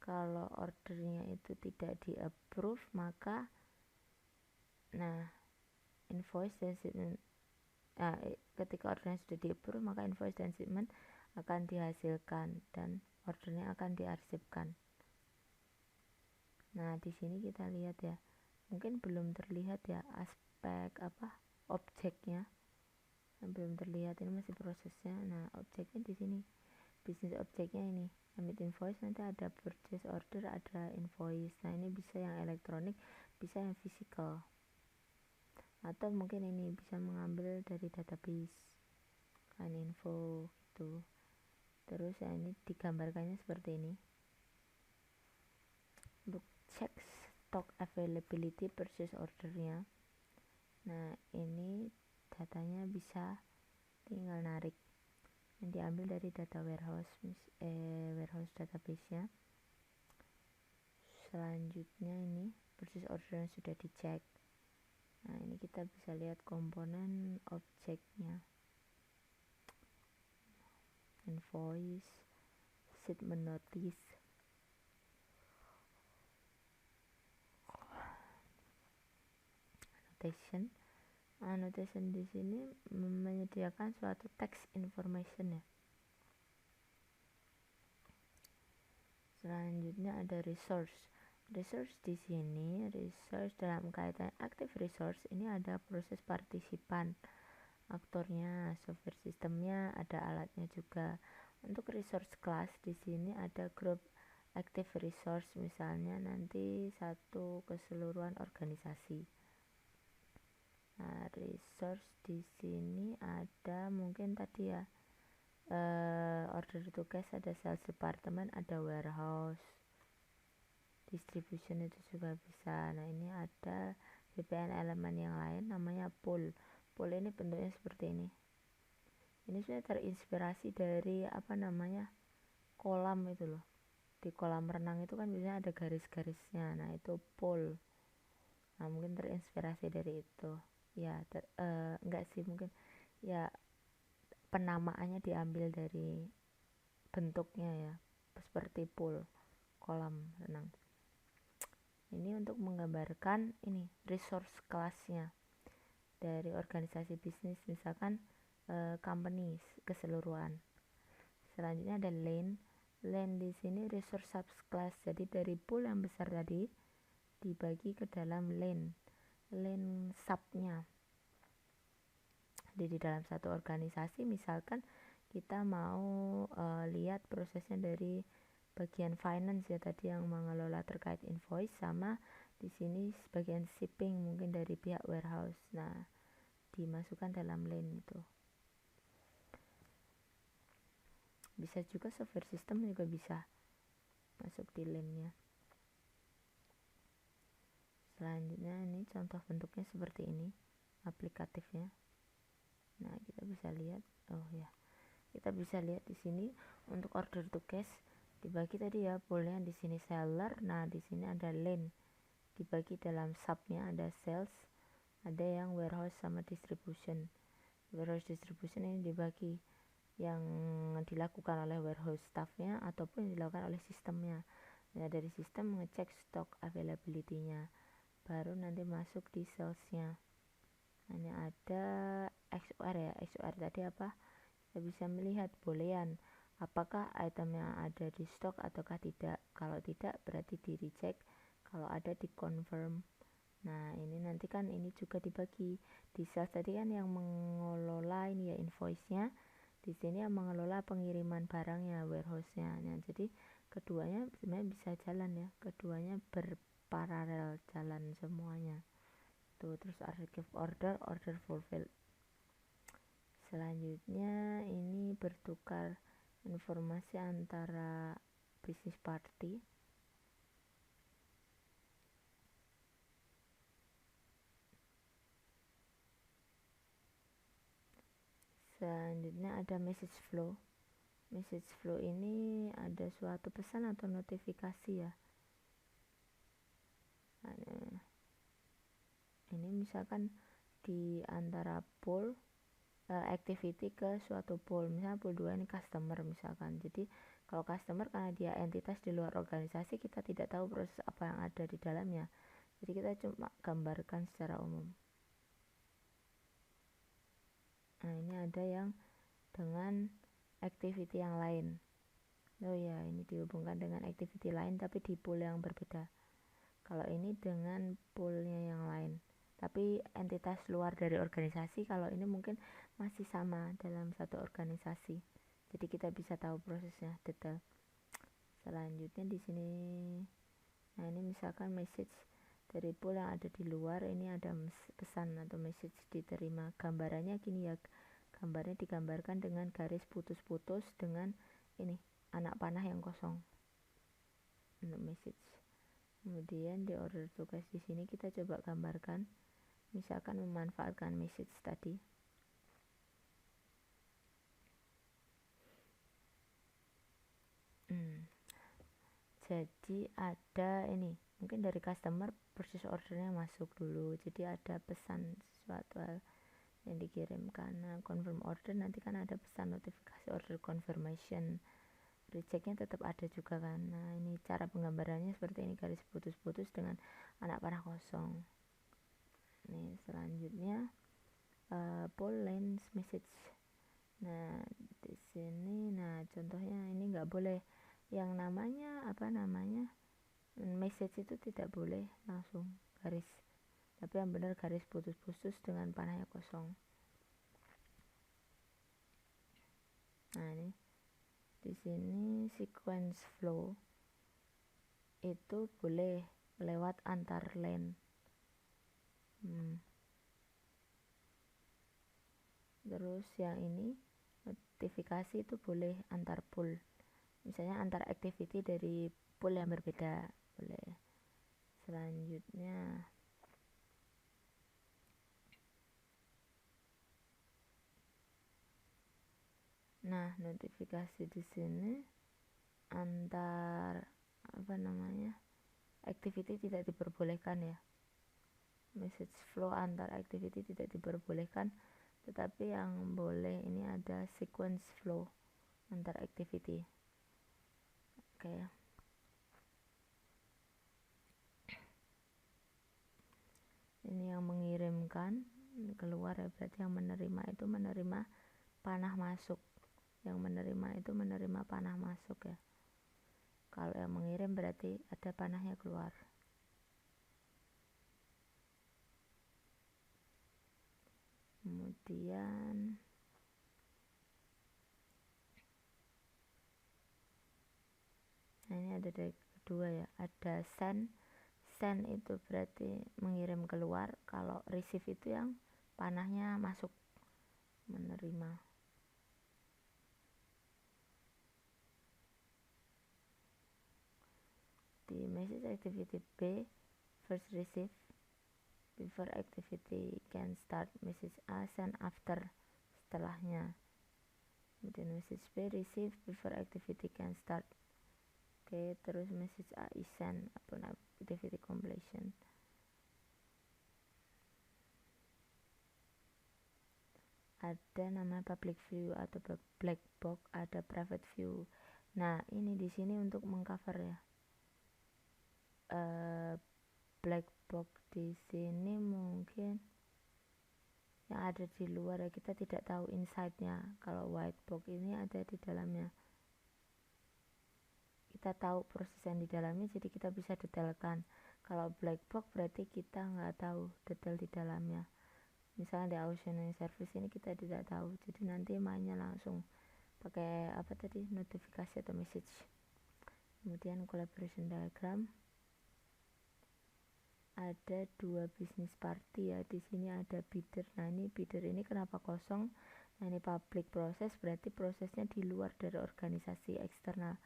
A: Kalau ordernya itu tidak di approve, maka invoice dan shipment ketika ordernya sudah di approve, maka invoice dan shipment akan dihasilkan dan ordernya akan diarsipkan. Nah, di sini kita lihat ya, mungkin belum terlihat ya aspek objeknya, belum terlihat, ini masih prosesnya. Nah, objeknya di sini, business objeknya ini emit invoice, nanti ada purchase order, ada invoice. Nah, ini bisa yang elektronik, bisa yang physical, atau mungkin ini bisa mengambil dari database kan info gitu. Terus ya ini digambarkannya seperti ini. Untuk cek stock availability purchase ordernya, nah ini datanya bisa tinggal narik yang diambil dari data warehouse database nya. Selanjutnya ini purchase order yang sudah dicek. Nah, ini kita bisa lihat komponen objeknya, invoice, shipment notice, annotation. Annotation di sini menyediakan suatu text information ya. Selanjutnya ada resource. Resource di sini, resource dalam kaitan active resource ini ada proses partisipan, aktornya, software sistemnya, ada alatnya juga. Untuk resource class di sini ada group active resource, misalnya nanti satu keseluruhan organisasi. Nah, resource di sini ada mungkin tadi ya order to cash, ada sales department, ada warehouse, distribution itu juga bisa. Nah, ini ada VPN elemen yang lain namanya pool. Pool ini bentuknya seperti ini. Ini sudah terinspirasi dari kolam itu loh. Di kolam renang itu kan biasanya ada garis-garisnya. Nah, itu pool. Nah, mungkin terinspirasi dari itu. Ya, enggak sih, mungkin ya penamaannya diambil dari bentuknya ya, seperti pool, kolam renang. Ini untuk menggambarkan ini resource class-nya dari organisasi bisnis, misalkan company keseluruhan. Selanjutnya ada lane. Lane di sini resource subclass. Jadi dari pool yang besar tadi dibagi ke dalam lane subnya. Jadi di dalam satu organisasi misalkan kita mau lihat prosesnya dari bagian finance ya tadi yang mengelola terkait invoice, sama di sini bagian shipping mungkin dari pihak warehouse. Nah, dimasukkan dalam lane itu. Bisa juga software system juga bisa masuk di lane-nya. Selanjutnya ini contoh bentuknya seperti ini aplikatifnya. Nah, kita bisa lihat, oh ya, Kita bisa lihat di sini untuk order to cash dibagi tadi ya, poolnya di sini seller. Nah di sini ada lane dibagi dalam subnya, ada sales, ada yang warehouse sama distribution. Warehouse distribution ini dibagi yang dilakukan oleh warehouse staffnya ataupun yang dilakukan oleh sistemnya. Nah dari sistem mengecek stock availability-nya, baru nanti masuk di salesnya. Hanya ada XOR ya, XOR tadi apa, kita bisa melihat boolean apakah item yang ada di stok ataukah tidak. Kalau tidak berarti di reject, kalau ada di confirm. Nah ini nanti kan ini juga dibagi di sales tadi kan yang mengelola ini ya invoice-nya, di sini yang mengelola pengiriman barangnya warehouse-nya. Nah jadi keduanya sebenarnya bisa jalan ya, keduanya berparalel jalan semuanya tuh. Terus order fulfilled. Selanjutnya ini bertukar informasi antara business party. Selanjutnya ada message flow. Message flow ini ada suatu pesan atau notifikasi ya. Nah, ini misalkan di antara pool activity ke suatu pool, misalnya pool 2 ini customer misalkan. Jadi kalau customer karena dia entitas di luar organisasi, kita tidak tahu proses apa yang ada di dalamnya, jadi kita cuma gambarkan secara umum. Nah ini ada yang dengan activity yang lain. Oh ya, ini dihubungkan dengan activity lain tapi di pool yang berbeda. Kalau ini dengan poolnya yang lain tapi entitas luar dari organisasi. Kalau ini mungkin masih sama dalam satu organisasi, jadi kita bisa tahu prosesnya detail. Selanjutnya di sini, nah ini misalkan message dari pool yang ada di luar, ini ada pesan atau message diterima. Gambarannya gini ya, gambarnya digambarkan dengan garis putus-putus dengan ini anak panah yang kosong untuk message. Kemudian di order tugas di sini kita coba gambarkan, misalkan memanfaatkan message tadi. Jadi ada ini, mungkin dari customer purchase ordernya masuk dulu, jadi ada pesan sesuatu hal yang dikirimkan. Nah confirm order nanti kan ada pesan notifikasi order confirmation. Rejectnya tetap ada juga kan. Nah ini cara penggambarannya seperti ini, garis putus-putus dengan anak panah kosong. Nih selanjutnya pull lens message. Nah di sini, nah contohnya ini nggak boleh yang namanya message itu tidak boleh langsung garis, tapi yang benar garis putus-putus dengan panahnya kosong. Nah ini di sini sequence flow itu boleh lewat antar lane. Terus yang ini notifikasi itu boleh antar pool, misalnya antar activity dari pool yang berbeda boleh. Selanjutnya nah notifikasi di sini antar activity tidak diperbolehkan ya. Message flow antar activity tidak diperbolehkan, tetapi yang boleh ini ada sequence flow antar activity. Oke. Ini yang mengirimkan keluar ya, berarti yang menerima itu menerima panah masuk, yang menerima itu menerima panah masuk ya. Kalau yang mengirim berarti ada panahnya keluar. Kemudian nah ini ada dari kedua ya, ada send itu berarti mengirim keluar, kalau receive itu yang panahnya masuk, menerima. Di message activity B, first receive before activity can start, message A send after, setelahnya. Kemudian message B, receive before activity can start. Oke, terus message A is send upon activity completion. Ada namanya public view atau black box, ada private view. Nah, ini di sini untuk mengcover ya. Black box di sini mungkin yang ada di luar ya, kita tidak tahu inside-nya. Kalau white box ini ada di dalamnya. Kita tahu proses yang di dalamnya, jadi kita bisa detailkan. Kalau black box berarti kita nggak tahu detail di dalamnya. Misalnya di auctioning service ini kita tidak tahu, jadi nanti mainnya langsung pakai apa tadi, notifikasi atau message. Kemudian collaboration diagram, ada dua business party ya. Di sini ada bidder. Nah, ini bidder ini kenapa kosong? Nah, ini public proses, berarti prosesnya di luar dari organisasi eksternal.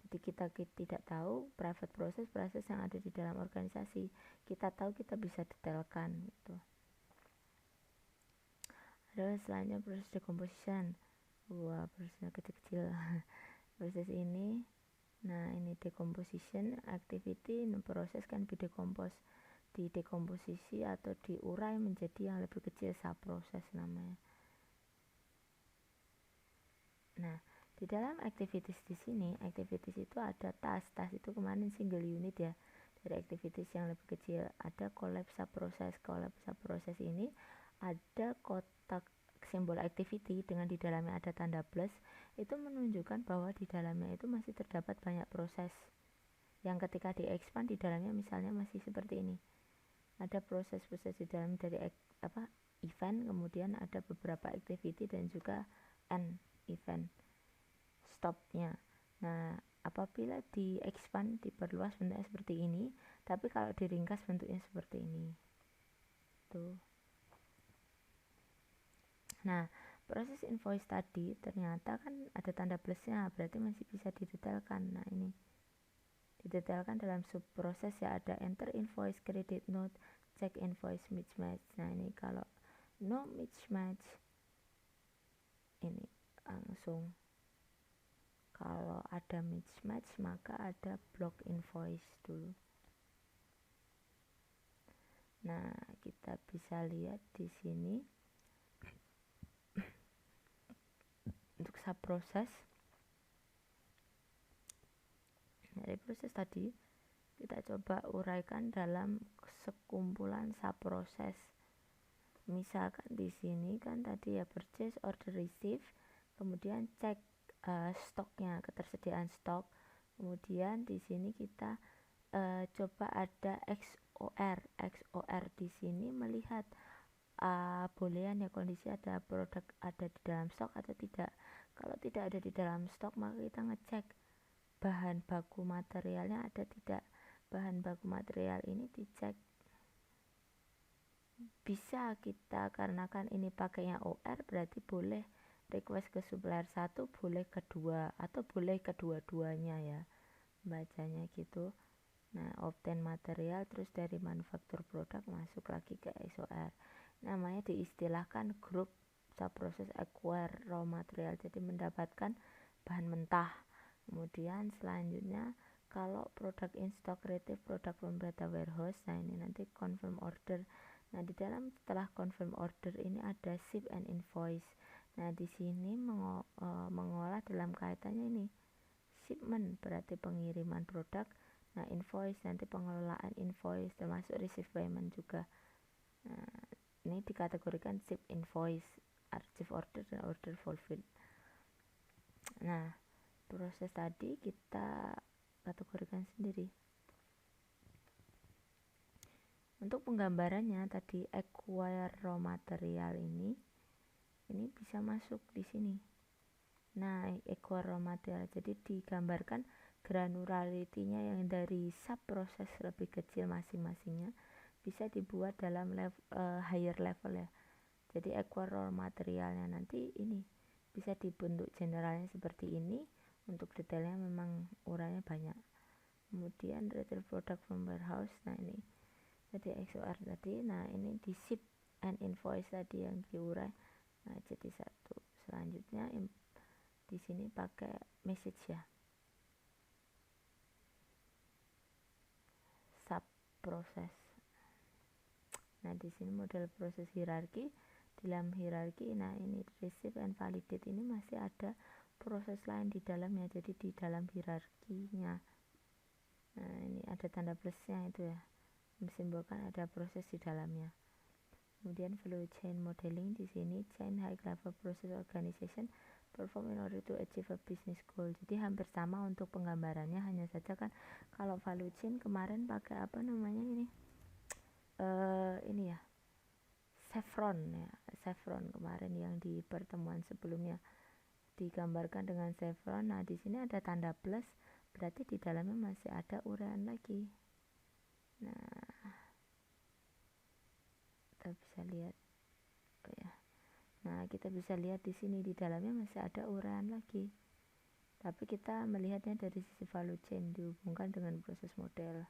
A: Jadi kita tidak tahu private proses yang ada di dalam organisasi. Kita tahu, kita bisa detailkan gitu. Ada selanjutnya proses decomposition. Wah, prosesnya kecil-kecil. Proses ini, nah ini decomposition activity, proses kan didekompos, didekomposisi atau diurai menjadi yang lebih kecil, subproses namanya. Nah, di dalam activities di sini, activities itu ada task itu kemarin single unit ya. Dari activities yang lebih kecil ada collapse subproses. Collapse subproses ini ada kotak simbol activity dengan di dalamnya ada tanda plus, itu menunjukkan bahwa di dalamnya itu masih terdapat banyak proses yang ketika di expand di dalamnya misalnya masih seperti ini. Ada proses-proses di dalam dari event, kemudian ada beberapa activity dan juga end event stopnya. Nah, apabila di expand diperluas bentuknya seperti ini, tapi kalau diringkas bentuknya seperti ini tuh. Nah, proses invoice tadi ternyata kan ada tanda plusnya, berarti masih bisa didetailkan. Nah, ini didetailkan dalam subproses ya, ada enter invoice, credit note, check invoice, mismatch. Nah, ini kalau no mismatch ini langsung, kalau ada mismatch maka ada block invoice dulu. Nah, kita bisa lihat di sini untuk subproses. Dari proses tadi kita coba uraikan dalam sekumpulan subproses. Misalkan di sini kan tadi ya purchase, order, receive, kemudian cek stoknya, ketersediaan stok. Kemudian di sini kita coba ada XOR di sini melihat bolehan ya kondisi ada produk ada di dalam stok atau tidak. Kalau tidak ada di dalam stok maka kita ngecek bahan baku materialnya ada tidak. Bahan baku material ini dicek, bisa kita, karena kan ini pakainya OR berarti boleh request ke supplier 1, boleh kedua, atau boleh kedua-duanya ya bacanya gitu. Nah, obtain material terus dari manufaktur produk masuk lagi ke SOR, namanya diistilahkan grup subproses acquire raw material, jadi mendapatkan bahan mentah. Kemudian selanjutnya kalau produk in stock, relative produk from data warehouse, nah ini nanti confirm order. Nah, di dalam setelah confirm order ini ada ship and invoice. Nah, di sini mengolah dalam kaitannya ini shipment berarti pengiriman produk. Nah, invoice nanti pengelolaan invoice termasuk receive payment juga. Nah, ini dikategorikan ship invoice, receive order dan order fulfilled. Nah, proses tadi kita kategorikan sendiri. Untuk penggambarannya tadi acquire raw material ini bisa masuk di sini. Nah, acquire raw material jadi digambarkan granularity-nya yang dari sub proses lebih kecil masing-masingnya bisa dibuat dalam higher level ya. Jadi acquire raw materialnya nanti ini bisa dibentuk generalnya seperti ini. Untuk detailnya memang urainya banyak. Kemudian retrieve product from warehouse. Nah, ini jadi XOR tadi. Nah, ini di ship and invoice tadi yang diurai. Nah, jadi satu. Selanjutnya Di sini pakai message ya, sub proses. Nah di sini model proses hierarki. Dalam hierarki, nah ini receive and validate ini masih ada proses lain di dalamnya, jadi di dalam hierarkinya. Nah ini ada tanda plusnya itu ya, mensimbolkan ada proses di dalamnya. Kemudian value chain modeling, di sini chain high level process organization perform in order to achieve a business goal. Jadi hampir sama untuk penggambarannya, hanya saja kan kalau value chain kemarin pakai apa namanya ini ya, chevron ya, chevron kemarin yang di pertemuan sebelumnya digambarkan dengan chevron. Nah di sini ada tanda plus, berarti di dalamnya masih ada uraian lagi. Nah kita bisa lihat ya. Nah kita bisa lihat di sini di dalamnya masih ada uraian lagi, tapi kita melihatnya dari sisi value chain dihubungkan dengan proses model.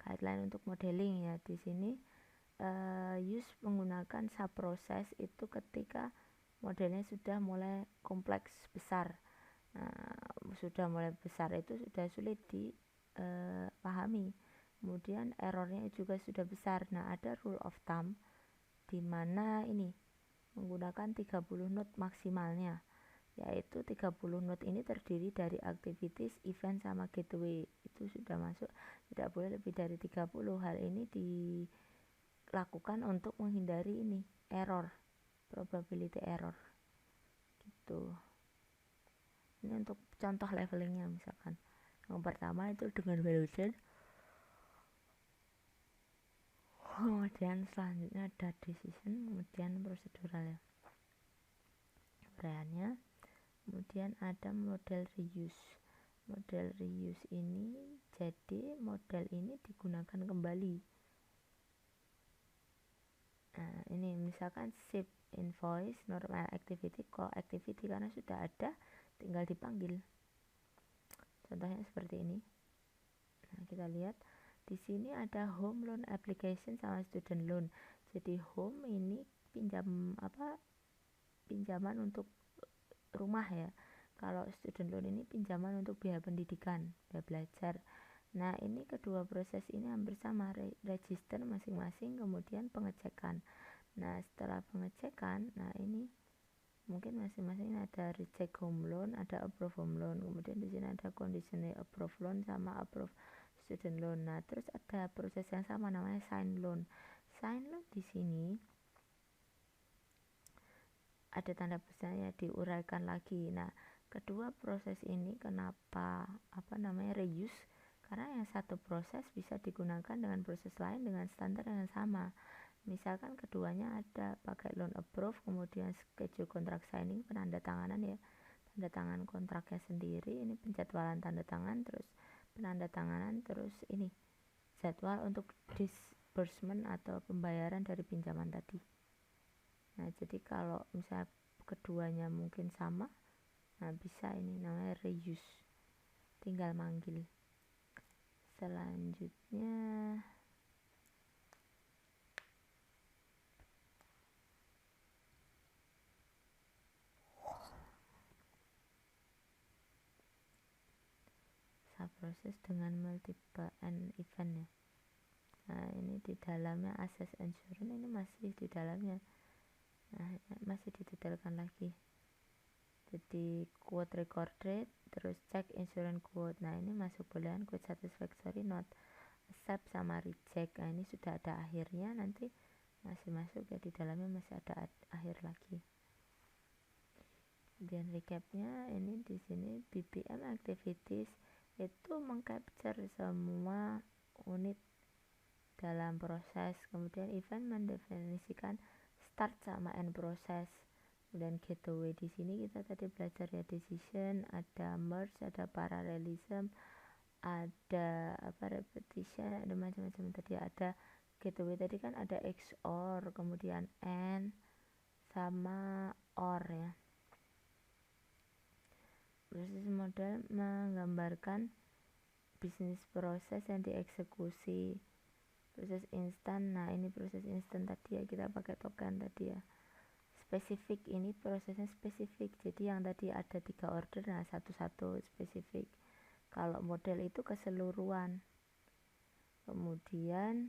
A: Guideline untuk modeling ya, di sini use menggunakan subproses itu ketika modelnya sudah mulai kompleks besar. Sudah mulai besar itu sudah sulit dipahami. Kemudian errornya juga sudah besar. Nah ada rule of thumb di mana ini menggunakan 30 node maksimalnya, yaitu 30 node ini terdiri dari activities, event, sama gateway. Itu sudah masuk, tidak boleh lebih dari 30. Hal ini dilakukan untuk menghindari ini error, probability error gitu. Ini untuk contoh levelingnya, misalkan yang pertama itu dengan value chain, kemudian selanjutnya ada decision, kemudian prosedural ya, uraiannya. Kemudian ada model reuse. Model reuse ini jadi model ini digunakan kembali. Nah ini misalkan ship, invoice, normal activity, call activity, karena sudah ada tinggal dipanggil. Contohnya seperti ini. Nah kita lihat di sini ada home loan application sama student loan. Jadi home ini pinjaman untuk rumah ya. Kalau student loan ini pinjaman untuk biaya pendidikan, biaya belajar. Nah ini kedua proses ini hampir sama, register masing-masing, kemudian pengecekan. Nah setelah pengecekan, nah ini mungkin masing-masing ada reject home loan, ada approve home loan, kemudian di sini ada conditional approve loan sama approve student loan. Nah terus ada proses yang sama namanya sign loan. Sign loan di sini ada tanda pesannya diuraikan lagi. Nah kedua proses ini kenapa reuse, karena yang satu proses bisa digunakan dengan proses lain dengan standar yang sama. Misalkan keduanya ada pakai loan approve, kemudian schedule contract signing, penandatanganan ya, tanda tangan kontraknya sendiri, ini penjadwalan tanda tangan, terus penandatanganan, terus ini jadwal untuk disbursement atau pembayaran dari pinjaman tadi. Nah jadi kalau misalnya keduanya mungkin sama, nah bisa ini namanya reuse, tinggal manggil. Selanjutnya subproses dengan multiple end event ya. Nah ini di dalamnya access insurance, ini masih di dalamnya. Nah masih didetailkan lagi, jadi quote recorded, terus check insurance quote. Nah ini masuk bolehan quote satisfactory, not accept, sama reject. Nah ini sudah ada akhirnya, nanti masih masuk ya, di dalamnya masih ada akhir lagi. Kemudian recapnya ini di sini BPM activities itu mengcapture semua unit dalam proses. Kemudian event mendefinisikan start sama end proses. Kemudian gateway di sini kita tadi belajar ya, decision, ada merge, ada parallelism, ada repetition, ada macam-macam tadi. Ada gateway tadi kan ada XOR, kemudian AND sama OR ya. Proses model menggambarkan bisnis proses yang dieksekusi. Proses instan, nah ini proses instan tadi ya, kita pakai token tadi ya, spesifik, ini prosesnya spesifik, jadi yang tadi ada 3 order, nah satu-satu spesifik. Kalau model itu keseluruhan. Kemudian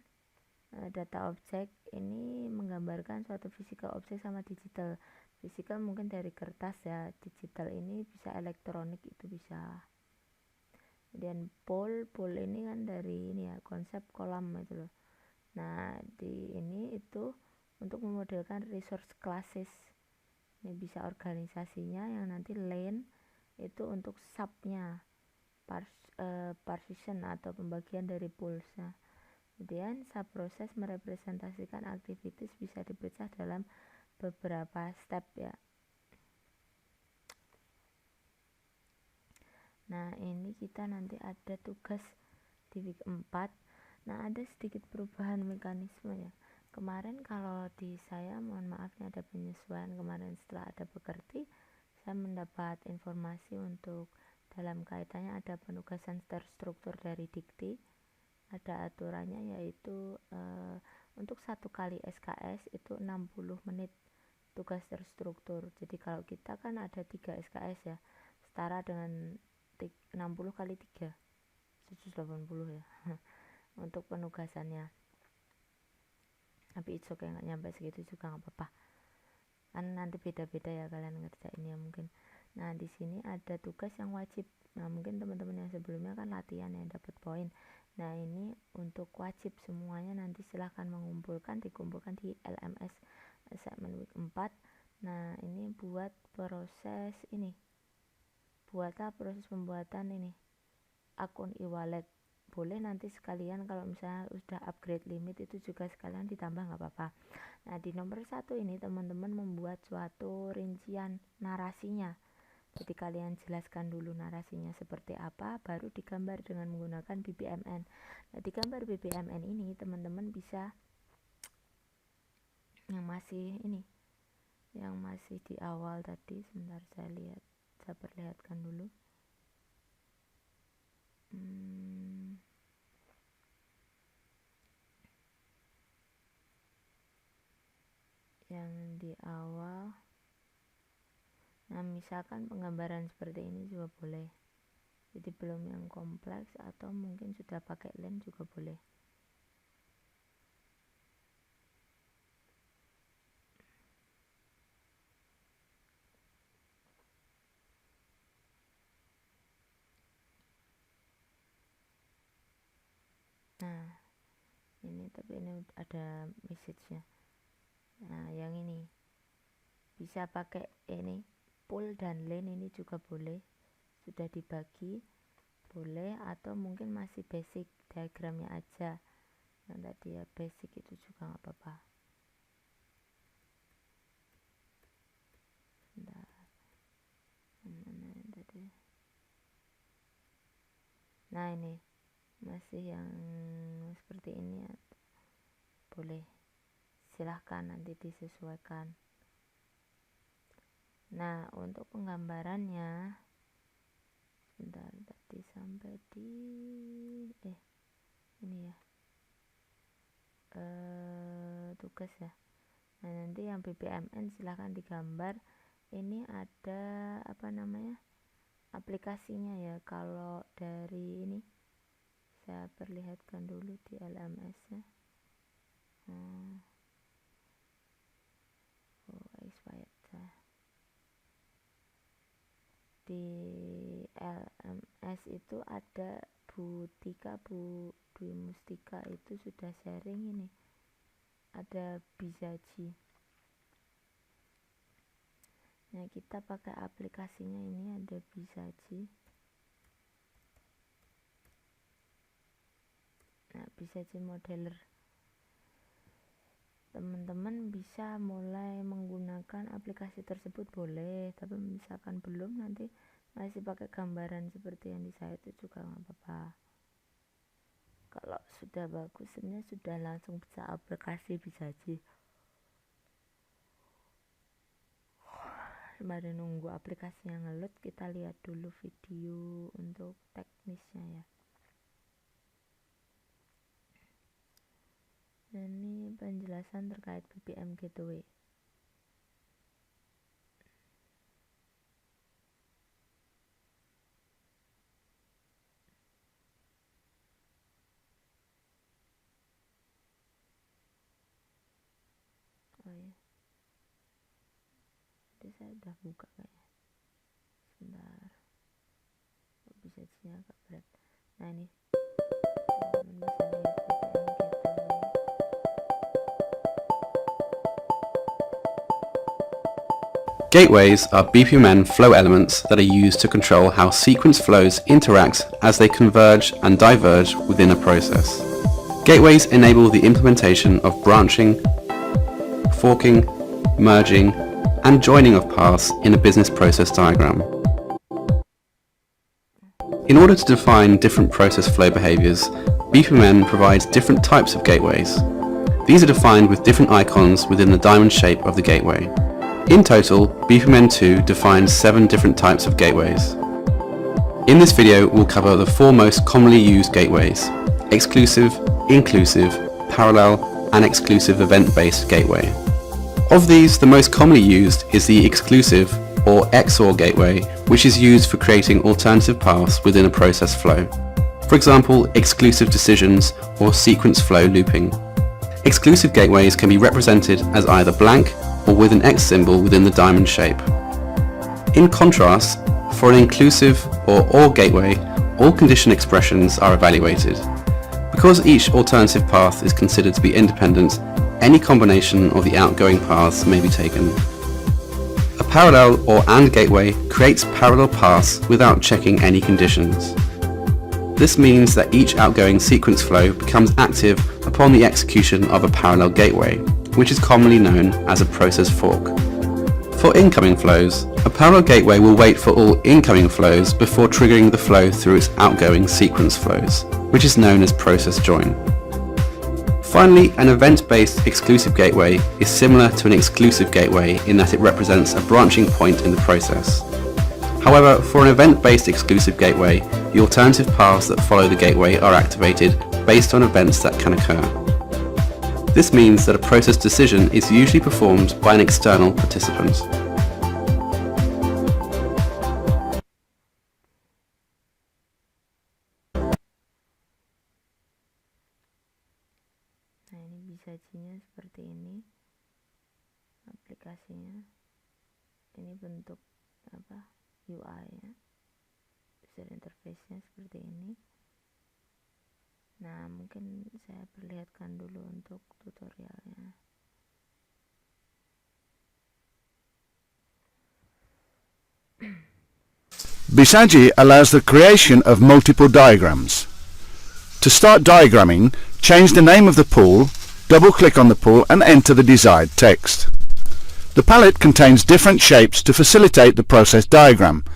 A: data objek ini menggambarkan suatu physical objek sama digital. Physical mungkin dari kertas ya, digital ini bisa elektronik, itu bisa. Kemudian pool ini kan dari ini ya, konsep kolam itu loh. Nah di ini itu untuk memodelkan resource classes. Ini bisa organisasinya, yang nanti lane itu untuk subnya, partition atau pembagian dari poolsnya. Kemudian subproses merepresentasikan aktivitas bisa dipecah dalam beberapa step ya. Nah ini kita nanti ada tugas di week 4. Nah ada sedikit perubahan mekanisme ya. Kemarin kalau di saya, mohon maaf nih ada penyesuaian. Kemarin setelah ada pekerti, saya mendapat informasi untuk dalam kaitannya ada penugasan terstruktur dari dikti. Ada aturannya, yaitu untuk 1 kali SKS itu 60 menit tugas terstruktur. Jadi kalau kita kan ada 3 SKS ya, setara dengan 60 kali 3, 180 ya untuk penugasannya. Tapi it's okay, nggak nyampe segitu juga nggak apa-apa, kan nanti beda-beda ya kalian ngerjainnya mungkin. Nah di sini ada tugas yang wajib. Nah mungkin teman-teman yang sebelumnya kan latihan yang dapat poin. Nah ini untuk wajib semuanya, nanti silahkan dikumpulkan di LMS assignment week 4. Nah ini buat proses ini, buatlah proses pembuatan ini akun e-wallet. Boleh nanti sekalian kalau misalnya udah upgrade limit itu juga sekalian ditambah, nggak apa-apa. Nah di nomor 1 ini teman-teman membuat suatu rincian narasinya. Jadi kalian jelaskan dulu narasinya seperti apa, baru digambar dengan menggunakan BBMN. Nah di gambar BBMN ini teman-teman bisa yang masih di awal tadi, sebentar saya perlihatkan dulu. Yang di awal, nah misalkan penggambaran seperti ini juga boleh, jadi belum yang kompleks, atau mungkin sudah pakai lens juga boleh. Nah ini, tapi ini ada message-nya. Nah yang ini bisa pakai ini pool dan lane, ini juga boleh, sudah dibagi boleh, atau mungkin masih basic diagramnya aja yang tadi ya, basic itu juga nggak apa-apa. Bentar, mana yang tadi. Nah ini masih yang seperti ini ya, boleh, silahkan nanti disesuaikan. Nah untuk penggambarannya, sebentar, tadi sampai di ini ya, tugas ya. Nah nanti yang BBMN silahkan digambar. Ini ada aplikasinya ya. Kalau dari ini saya perlihatkan dulu di LMS nya. Expired saya. Di LMS itu ada Bu Dwi Mustika itu sudah sharing ini, ada Bizaji. Nah kita pakai aplikasinya ini, ada Bizaji. Nah Bizaji Modeler, teman-teman bisa mulai menggunakan aplikasi tersebut boleh, tapi misalkan belum, nanti masih pakai gambaran seperti yang di saya itu juga nggak apa-apa. Kalau sudah bagus sebenarnya sudah langsung bisa aplikasi Bizaji. Sembari nunggu aplikasinya ngeload, kita lihat dulu video untuk teknisnya ya. Ini penjelasan terkait BBM Gateway. saya udah buka kayaknya. Sebentar, kok bisa jadinya agak berat. Nah ini teman-teman bisa lihat BPM gateway.
B: Gateways are BPMN flow elements that are used to control how sequence flows interact as they converge and diverge within a process. Gateways enable the implementation of branching, forking, merging, and joining of paths in a business process diagram. In order to define different process flow behaviors, BPMN provides different types of gateways. These are defined with different icons within the diamond shape of the gateway. In total, BPMN2 defines 7 different types of gateways. In this video, we'll cover the 4 most commonly used gateways: exclusive, inclusive, parallel, and exclusive event-based gateway. Of these, the most commonly used is the exclusive or XOR gateway, which is used for creating alternative paths within a process flow. For example, exclusive decisions or sequence flow looping. Exclusive gateways can be represented as either blank or with an X symbol within the diamond shape. In contrast, for an inclusive or OR gateway, all condition expressions are evaluated. Because each alternative path is considered to be independent, any combination of the outgoing paths may be taken. A parallel or AND gateway creates parallel paths without checking any conditions. This means that each outgoing sequence flow becomes active upon the execution of a parallel gateway, which is commonly known as a process fork. For incoming flows, a parallel gateway will wait for all incoming flows before triggering the flow through its outgoing sequence flows, which is known as process join. Finally, an event-based exclusive gateway is similar to an exclusive gateway in that it represents a branching point in the process. However, for an event-based exclusive gateway, the alternative paths that follow the gateway are activated based on events that can occur. This means that a process decision is usually performed by an external participant.
A: Nah ini bisa jadinya seperti ini aplikasinya. Ini bentuk apa UI ya, user interface-nya seperti ini. Nah mungkin saya perlihatkan dulu untuk tutorialnya.
C: Bisagi allows the creation of multiple diagrams. To start diagramming, change the name of the pool, double-click on the pool and enter the desired text. The palette contains different shapes to facilitate the process diagram.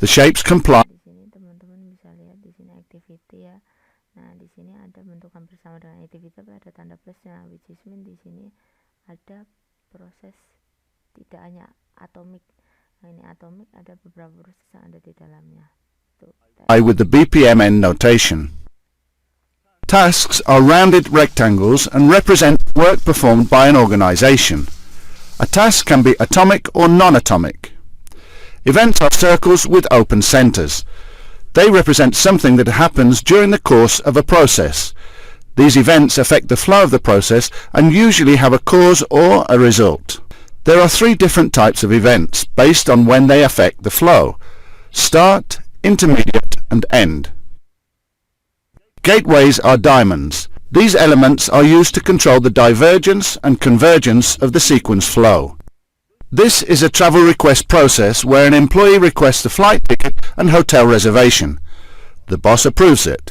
C: The shapes comply.
A: Di sini teman-teman bisa lihat di sini activity ya. Nah di sini ada bentuk hampir sama dengan activity tapi ada tanda plusnya, which is mean di sini ada proses tidak hanya atomik. Nah ini atomik, ada beberapa proses yang ada di dalamnya.
C: With the BPMN notation. Tasks are rounded rectangles and represent work performed by an organization. A task can be atomic or non-atomic. Events are circles with open centers. They represent something that happens during the course of a process. These events affect the flow of the process and usually have a cause or a result. There are 3 different types of events based on when they affect the flow: start, intermediate and end. Gateways are diamonds. These elements are used to control the divergence and convergence of the sequence flow. This is a travel request process where an employee requests a flight ticket and hotel reservation. The boss approves it.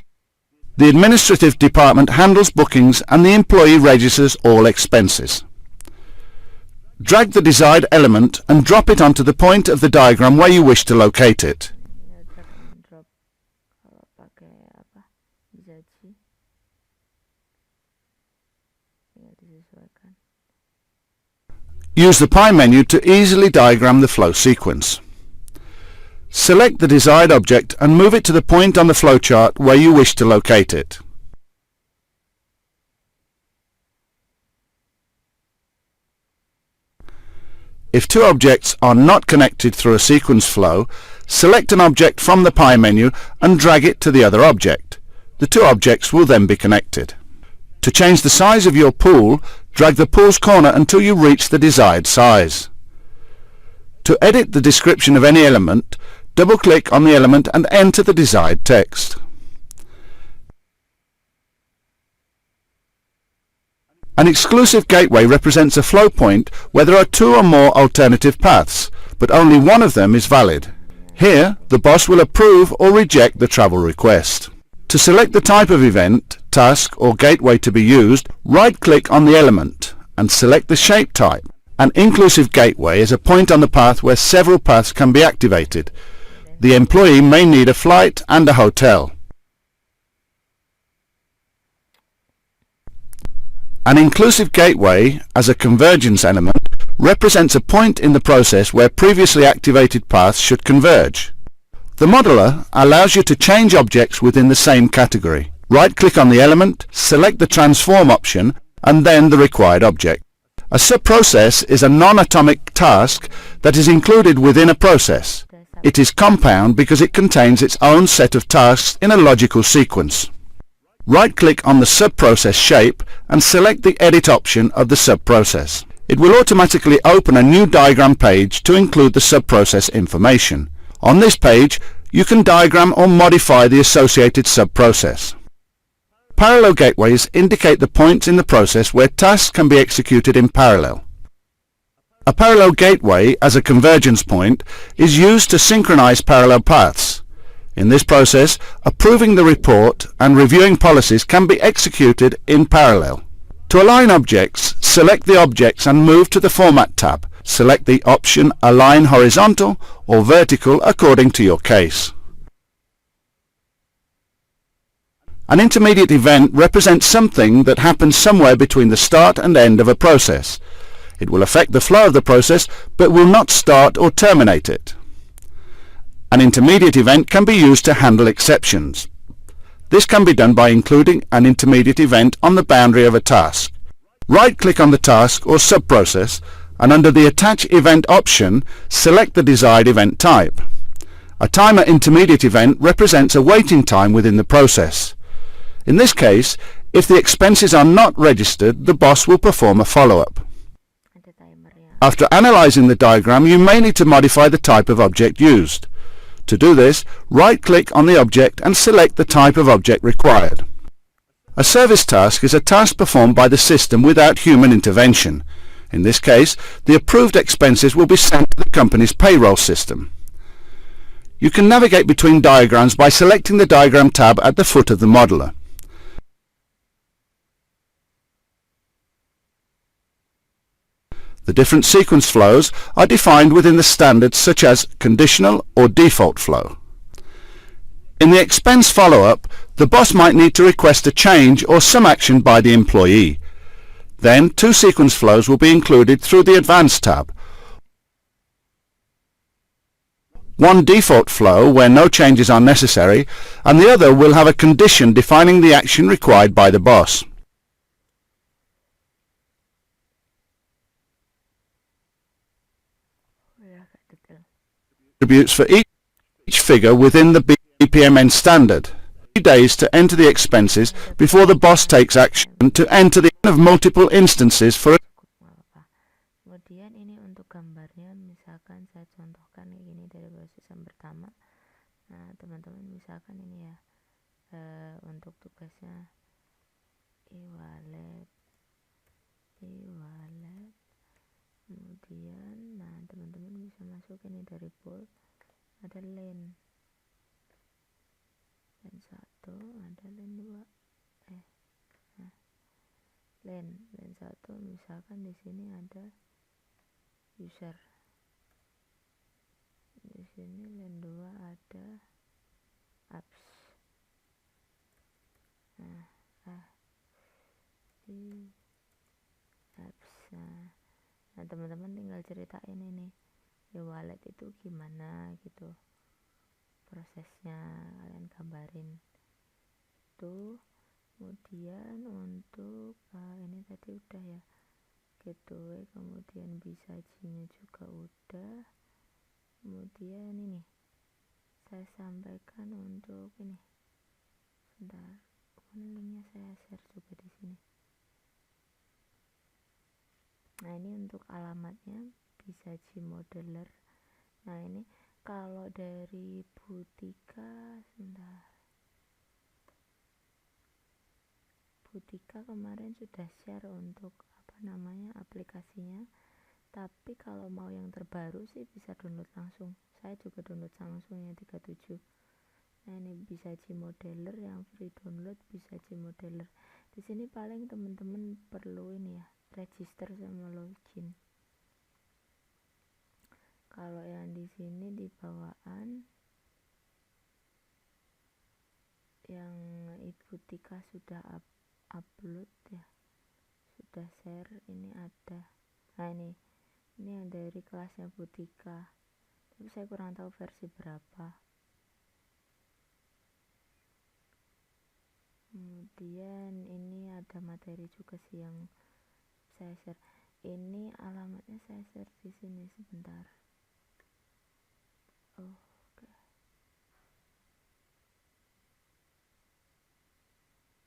C: The administrative department handles bookings and the employee registers all expenses. Drag the desired element and drop it onto the point of the diagram where you wish to locate it. Use the pie menu to easily diagram the flow sequence. Select the desired object and move it to the point on the flowchart where you wish to locate it. If 2 objects are not connected through a sequence flow, select an object from the pie menu and drag it to the other object. The 2 objects will then be connected. To change the size of your pool, drag the pool's corner until you reach the desired size. To edit the description of any element, double-click on the element and enter the desired text. An exclusive gateway represents a flow point where there are two or more alternative paths, but only one of them is valid. Here, the boss will approve or reject the travel request. To select the type of event, task or gateway to be used, right-click on the element and select the shape type. An inclusive gateway is a point on the path where several paths can be activated. The employee may need a flight and a hotel. An inclusive gateway, as a convergence element, represents a point in the process where previously activated paths should converge. The modeler allows you to change objects within the same category. Right-click on the element, select the transform option, and then the required object. A subprocess is a non-atomic task that is included within a process. It is compound because it contains its own set of tasks in a logical sequence. Right-click on the subprocess shape and select the edit option of the subprocess. It will automatically open a new diagram page to include the subprocess information. On this page, you can diagram or modify the associated subprocess. Parallel gateways indicate the points in the process where tasks can be executed in parallel. A parallel gateway, as a convergence point, is used to synchronize parallel paths. In this process, approving the report and reviewing policies can be executed in parallel. To align objects, select the objects and move to the Format tab. Select the option Align Horizontal or Vertical according to your case. An intermediate event represents something that happens somewhere between the start and end of a process. It will affect the flow of the process but will not start or terminate it. An intermediate event can be used to handle exceptions. This can be done by including an intermediate event on the boundary of a task. Right-click on the task or subprocess and under the Attach Event option, select the desired event type. A timer intermediate event represents a waiting time within the process. In this case, if the expenses are not registered, the boss will perform a follow-up. After analyzing the diagram, you may need to modify the type of object used. To do this, right-click on the object and select the type of object required. A service task is a task performed by the system without human intervention. In this case, the approved expenses will be sent to the company's payroll system. You can navigate between diagrams by selecting the Diagram tab at the foot of the modeler. The different sequence flows are defined within the standards such as conditional or default flow. In the expense follow-up, the boss might need to request a change or some action by the employee. Then two sequence flows will be included through the Advanced tab. One default flow where no changes are necessary, and the other will have a condition defining the action required by the boss. Attributes for each figure within the BPMN standard. 3 days to enter the expenses before the boss takes action to enter the of multiple instances for
A: Kemudian ini untuk gambarnya, misalkan saya contohkan ini dari proses yang pertama. Nah, teman-teman misalkan ini ya, untuk tugasnya e-wallet, kemudian nah teman-teman bisa masuk ini dari board, ada len 1, ada len 2, len 1 misalkan di sini ada user, di sini len 2 ada apps. Di apps. Nah teman-teman tinggal ceritain ini e-wallet itu gimana gitu prosesnya, kalian gambarin tuh. Kemudian untuk ini tadi udah ya, gateway, kemudian bisa-nya juga udah. Kemudian ini saya sampaikan untuk ini, sebentar, linknya saya share juga di sini. Nah ini untuk alamatnya bisa modeler Nah ini kalau dari Butika, sebentar, Butika kemarin sudah share untuk aplikasinya, tapi kalau mau yang terbaru sih bisa download langsung. Saya juga download langsung yang 37. Nah ini bisa Gmodeler yang free download, bisa Gmodeler. Di sini paling teman-teman perlu ini ya, register sama login. Kalau yang di sini di bawaan yang Ibu Tika sudah upload ya, sudah share, ini ada. Nah ini yang dari kelasnya Bu Tika, tapi saya kurang tahu versi berapa. Kemudian ini ada materi juga sih yang saya share. Ini alamatnya saya share di sini sebentar. Oke.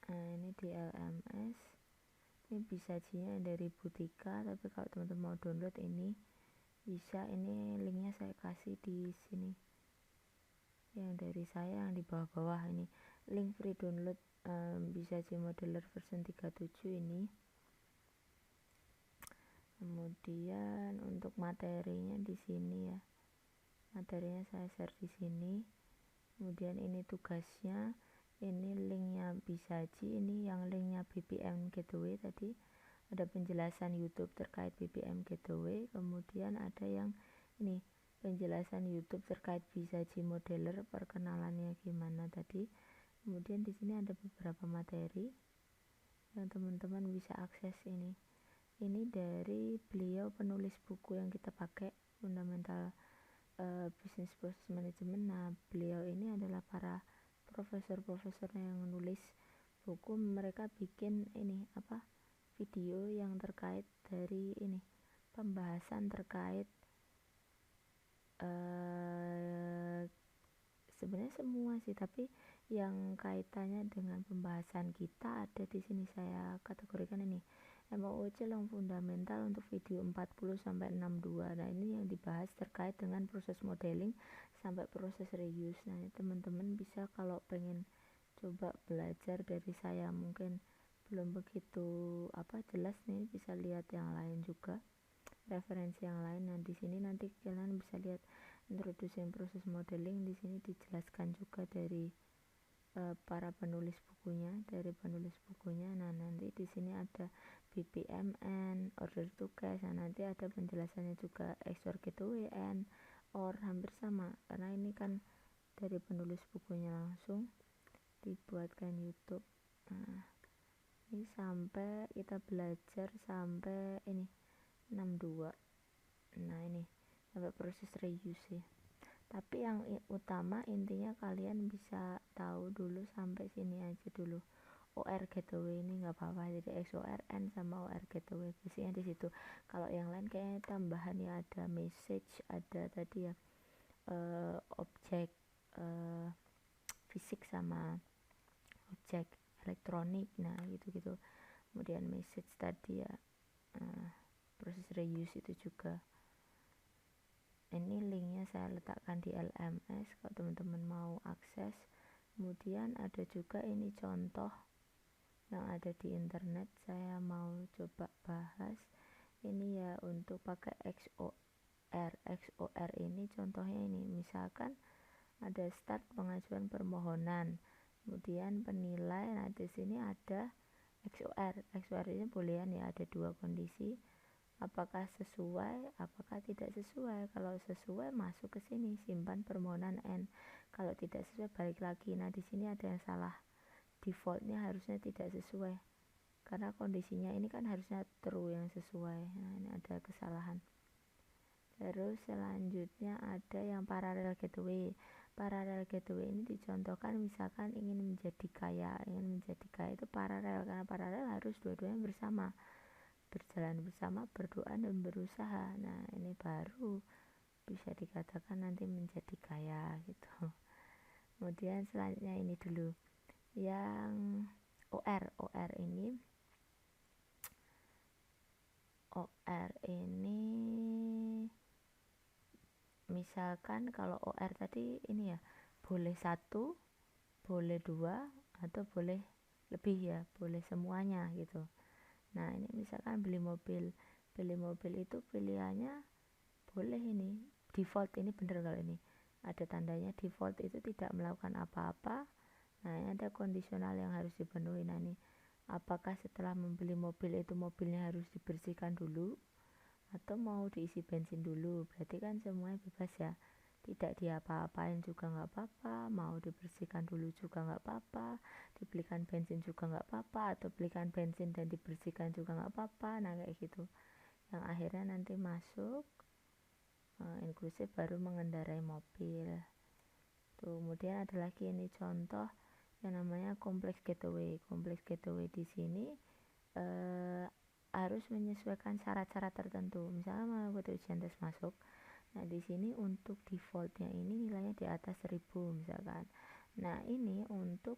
A: Nah ini di LMS. Ini bisa G-nya dari Butika, tapi kalau teman-teman mau download ini bisa, ini linknya saya kasih di sini. Yang dari saya yang di bawah-bawah ini, link free download bisa Gmodeler version 37 ini. Kemudian untuk materinya di sini ya. Materinya saya share di sini. Kemudian ini tugasnya, ini linknya Bisaji, ini yang linknya BPM Gateway tadi. Ada penjelasan YouTube terkait BPM Gateway, kemudian ada yang ini penjelasan YouTube terkait Bisaji Modeler, perkenalannya gimana tadi. Kemudian di sini ada beberapa materi yang teman-teman bisa akses ini. Ini dari beliau penulis buku yang kita pakai, Fundamental Business Process Management. Nah, beliau ini adalah para profesor-profesor yang menulis buku. Mereka bikin ini video yang terkait dari ini pembahasan terkait sebenarnya semua sih, tapi yang kaitannya dengan pembahasan kita ada di sini. Saya kategorikan ini MOOC yang fundamental untuk video 40 sampai 62. Nah, ini yang dibahas terkait dengan proses modeling sampai proses reuse. Nah, teman-teman bisa kalau pengen coba belajar dari saya, mungkin belum begitu jelas nih, bisa lihat yang lain juga, referensi yang lain. Nah, di sini nanti kalian bisa lihat introducing proses modeling. Di sini dijelaskan juga dari para penulis bukunya, Nah, nanti di sini ada BPMN, order to cash. Nah, nanti ada penjelasannya juga XOR gateway and or, hampir sama karena ini kan dari penulis bukunya langsung dibuatkan YouTube. Nah, ini sampai kita belajar sampai ini 62. Nah, ini sampai proses reuse ya. Tapi yang utama intinya kalian bisa tahu dulu sampai sini aja dulu. OR gateway ini nggak apa-apa, jadi XORN sama OR gateway basicnya di situ. Kalau yang lain kayaknya tambahan ya, ada message, ada tadi ya objek fisik sama objek elektronik. Nah, gitu-gitu. Kemudian message tadi ya, proses reuse itu juga. Ini linknya saya letakkan di LMS kalau teman-teman mau akses. Kemudian ada juga ini contoh yang ada di internet, saya mau coba bahas ini ya untuk pakai XOR ini. Contohnya ini misalkan ada start pengajuan permohonan, kemudian penilai. Nah, di sini ada XOR ini boolean ya, ada dua kondisi, apakah sesuai, apakah tidak sesuai. Kalau sesuai masuk ke sini, simpan permohonan N. Kalau tidak sesuai balik lagi. Nah, di sini ada yang salah. Defaultnya harusnya tidak sesuai. Karena kondisinya ini kan harusnya true yang sesuai. Nah, ini ada kesalahan. Terus selanjutnya ada yang parallel gateway. Parallel gateway ini dicontohkan misalkan ingin menjadi kaya itu paralel, karena paralel harus dua-duanya bersama, berjalan bersama, berdoa dan berusaha. Nah, ini baru bisa dikatakan nanti menjadi kaya gitu. Kemudian selanjutnya ini dulu yang OR ini misalkan kalau OR tadi ini ya, boleh 1, boleh 2, atau boleh lebih ya, boleh semuanya gitu. Nah ini misalkan beli mobil itu pilihannya boleh ini default, ini bener kalau ini ada tandanya default itu tidak melakukan apa-apa. Nah ini ada kondisional yang harus dipenuhi. Nah ini apakah setelah membeli mobil itu mobilnya harus dibersihkan dulu atau mau diisi bensin dulu, berarti kan semuanya bebas ya, tidak diapa-apain juga nggak apa-apa, mau dibersihkan dulu juga nggak apa-apa, dibelikan bensin juga nggak apa-apa, atau belikan bensin dan dibersihkan juga nggak apa-apa. Nah kayak gitu yang akhirnya nanti masuk inklusif baru mengendarai mobil tuh. Kemudian ada lagi ini contoh yang namanya kompleks gateway. Kompleks gateway di sini harus menyesuaikan syarat-syarat tertentu, misalnya mengikuti ujian tes masuk. Nah di sini untuk defaultnya ini nilainya di atas 1000 misalkan. Nah ini untuk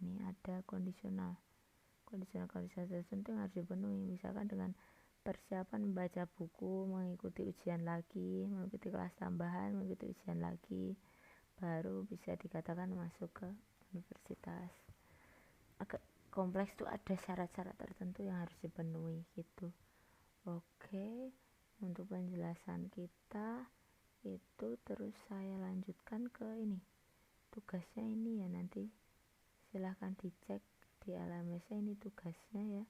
A: ini ada kondisional tertentu yang harus dipenuhi, misalkan dengan persiapan membaca buku, mengikuti ujian lagi, mengikuti kelas tambahan, mengikuti ujian lagi, baru bisa dikatakan masuk ke universitas. Agak kompleks tuh, ada syarat-syarat tertentu yang harus dipenuhi gitu. Oke, untuk penjelasan kita itu terus saya lanjutkan ke ini tugasnya ini ya, nanti silahkan dicek di LMS-nya, ini tugasnya ya,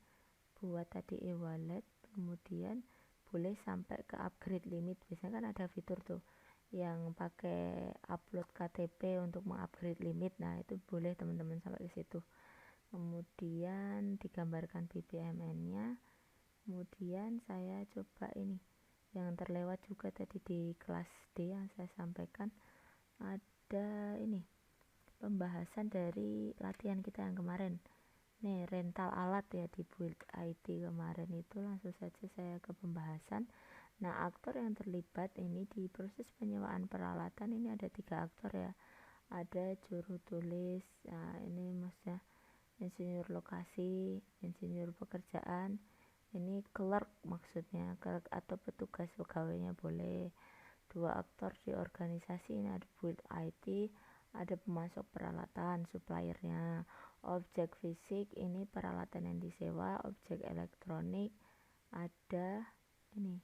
A: buat tadi e-wallet, kemudian boleh sampai ke upgrade limit. Biasanya kan ada fitur tuh yang pakai upload KTP untuk mengupgrade limit. Nah itu boleh teman-teman sampai ke situ. Kemudian digambarkan BPMN-nya. Kemudian saya coba ini yang terlewat juga tadi di kelas D yang saya sampaikan, ada ini pembahasan dari latihan kita yang kemarin nih, rental alat ya di Build IT kemarin itu. Langsung saja saya ke pembahasan. Nah aktor yang terlibat ini di proses penyewaan peralatan ini ada 3 aktor ya, ada juru tulis, nah ini maksudnya insinyur lokasi, insinyur pekerjaan, ini clerk maksudnya, clerk atau petugas pegawainya boleh. 2 aktor di organisasi ini ada Build IT, ada pemasok peralatan, suppliernya, objek fisik ini peralatan yang disewa, objek elektronik, ada ini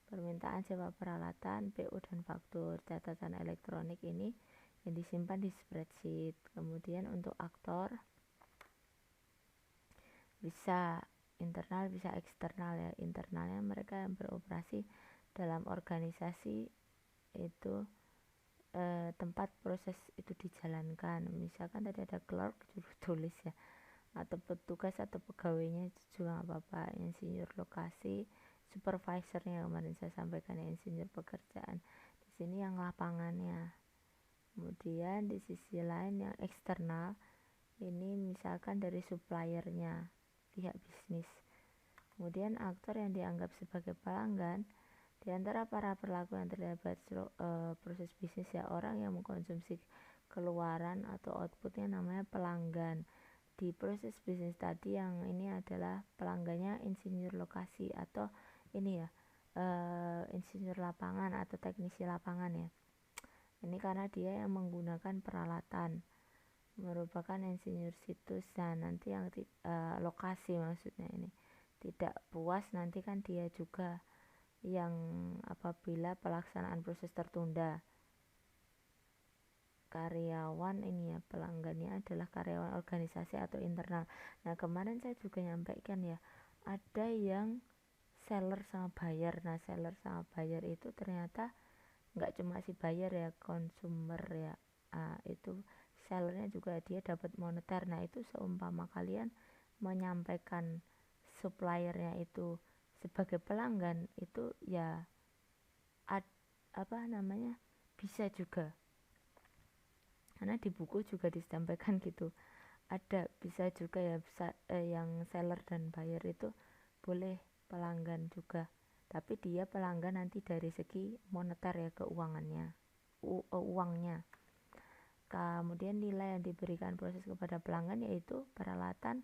A: permintaan sewa peralatan, PO dan faktur, catatan elektronik ini yang disimpan di spreadsheet. Kemudian untuk aktor bisa internal bisa eksternal ya. Internalnya mereka yang beroperasi dalam organisasi itu tempat proses itu dijalankan. Misalkan tadi ada clerk, juru tulis ya, atau petugas atau pegawainya juga nggak apa-apa. Insinyur lokasi, supervisornya kemarin saya sampaikan ya, insinyur pekerjaan. Di sini yang lapangannya. Kemudian di sisi lain yang eksternal ini misalkan dari suppliernya, pihak bisnis. Kemudian aktor yang dianggap sebagai pelanggan di antara para pelaku yang terlibat proses bisnis ya, orang yang mengkonsumsi keluaran atau outputnya namanya pelanggan. Di proses bisnis tadi yang ini adalah pelanggannya insinyur lokasi atau ini ya insinyur lapangan atau teknisi lapangan ya. Ini karena dia yang menggunakan peralatan, merupakan insinyur situs. Nah nanti yang lokasi maksudnya ini tidak puas nanti kan dia juga yang apabila pelaksanaan proses tertunda. Karyawan ini ya, pelanggannya adalah karyawan organisasi atau internal. Nah kemarin saya juga nyampaikan ya, ada yang seller sama buyer. Nah seller sama buyer itu ternyata nggak cuma si buyer ya, consumer ya, itu sellernya juga dia dapat moneter. Nah itu seumpama kalian menyampaikan suppliernya itu sebagai pelanggan, itu ya bisa juga, karena di buku juga disampaikan gitu, ada bisa juga ya, bisa yang seller dan buyer itu boleh pelanggan juga, tapi dia pelanggan nanti dari segi moneter ya, keuangannya, uangnya. Kemudian nilai yang diberikan proses kepada pelanggan yaitu peralatan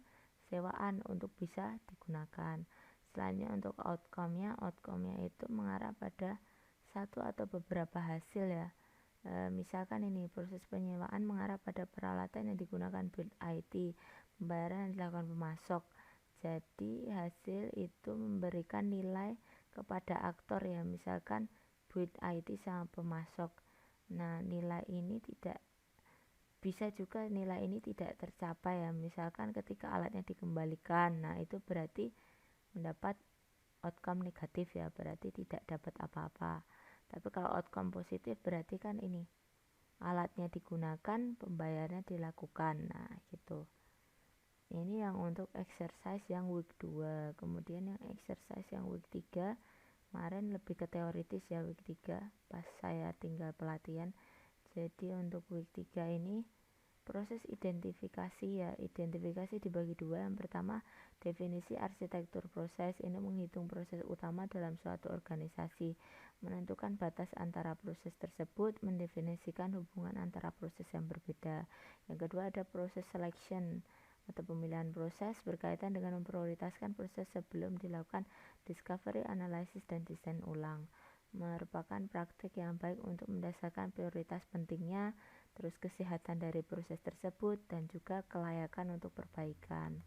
A: sewaan untuk bisa digunakan. Selanjutnya untuk outcome-nya itu mengarah pada satu atau beberapa hasil ya. Misalkan ini proses penyewaan mengarah pada peralatan yang digunakan build IT, pembayaran yang dilakukan pemasok. Jadi hasil itu memberikan nilai kepada aktor ya, misalkan build IT sama pemasok. Nah, nilai ini tidak bisa juga nilai ini tidak tercapai ya, misalkan ketika alatnya dikembalikan. Nah, itu berarti mendapat outcome negatif ya, berarti tidak dapat apa-apa. Tapi kalau outcome positif berarti kan ini alatnya digunakan, pembayarannya dilakukan. Nah, gitu. Ini yang untuk exercise yang week 2. Kemudian yang exercise yang week 3 kemarin lebih ke teoritis ya, week 3 pas saya tinggal pelatihan. Jadi untuk week 3 ini proses identifikasi ya, identifikasi dibagi dua. Yang pertama, definisi arsitektur proses. Ini menghitung proses utama dalam suatu organisasi, menentukan batas antara proses tersebut, mendefinisikan hubungan antara proses yang berbeda. Yang kedua ada proses selection atau pemilihan proses, berkaitan dengan memprioritaskan proses sebelum dilakukan discovery, analysis, dan desain ulang. Merupakan praktik yang baik untuk mendasarkan prioritas pentingnya, terus kesehatan dari proses tersebut, dan juga kelayakan untuk perbaikan.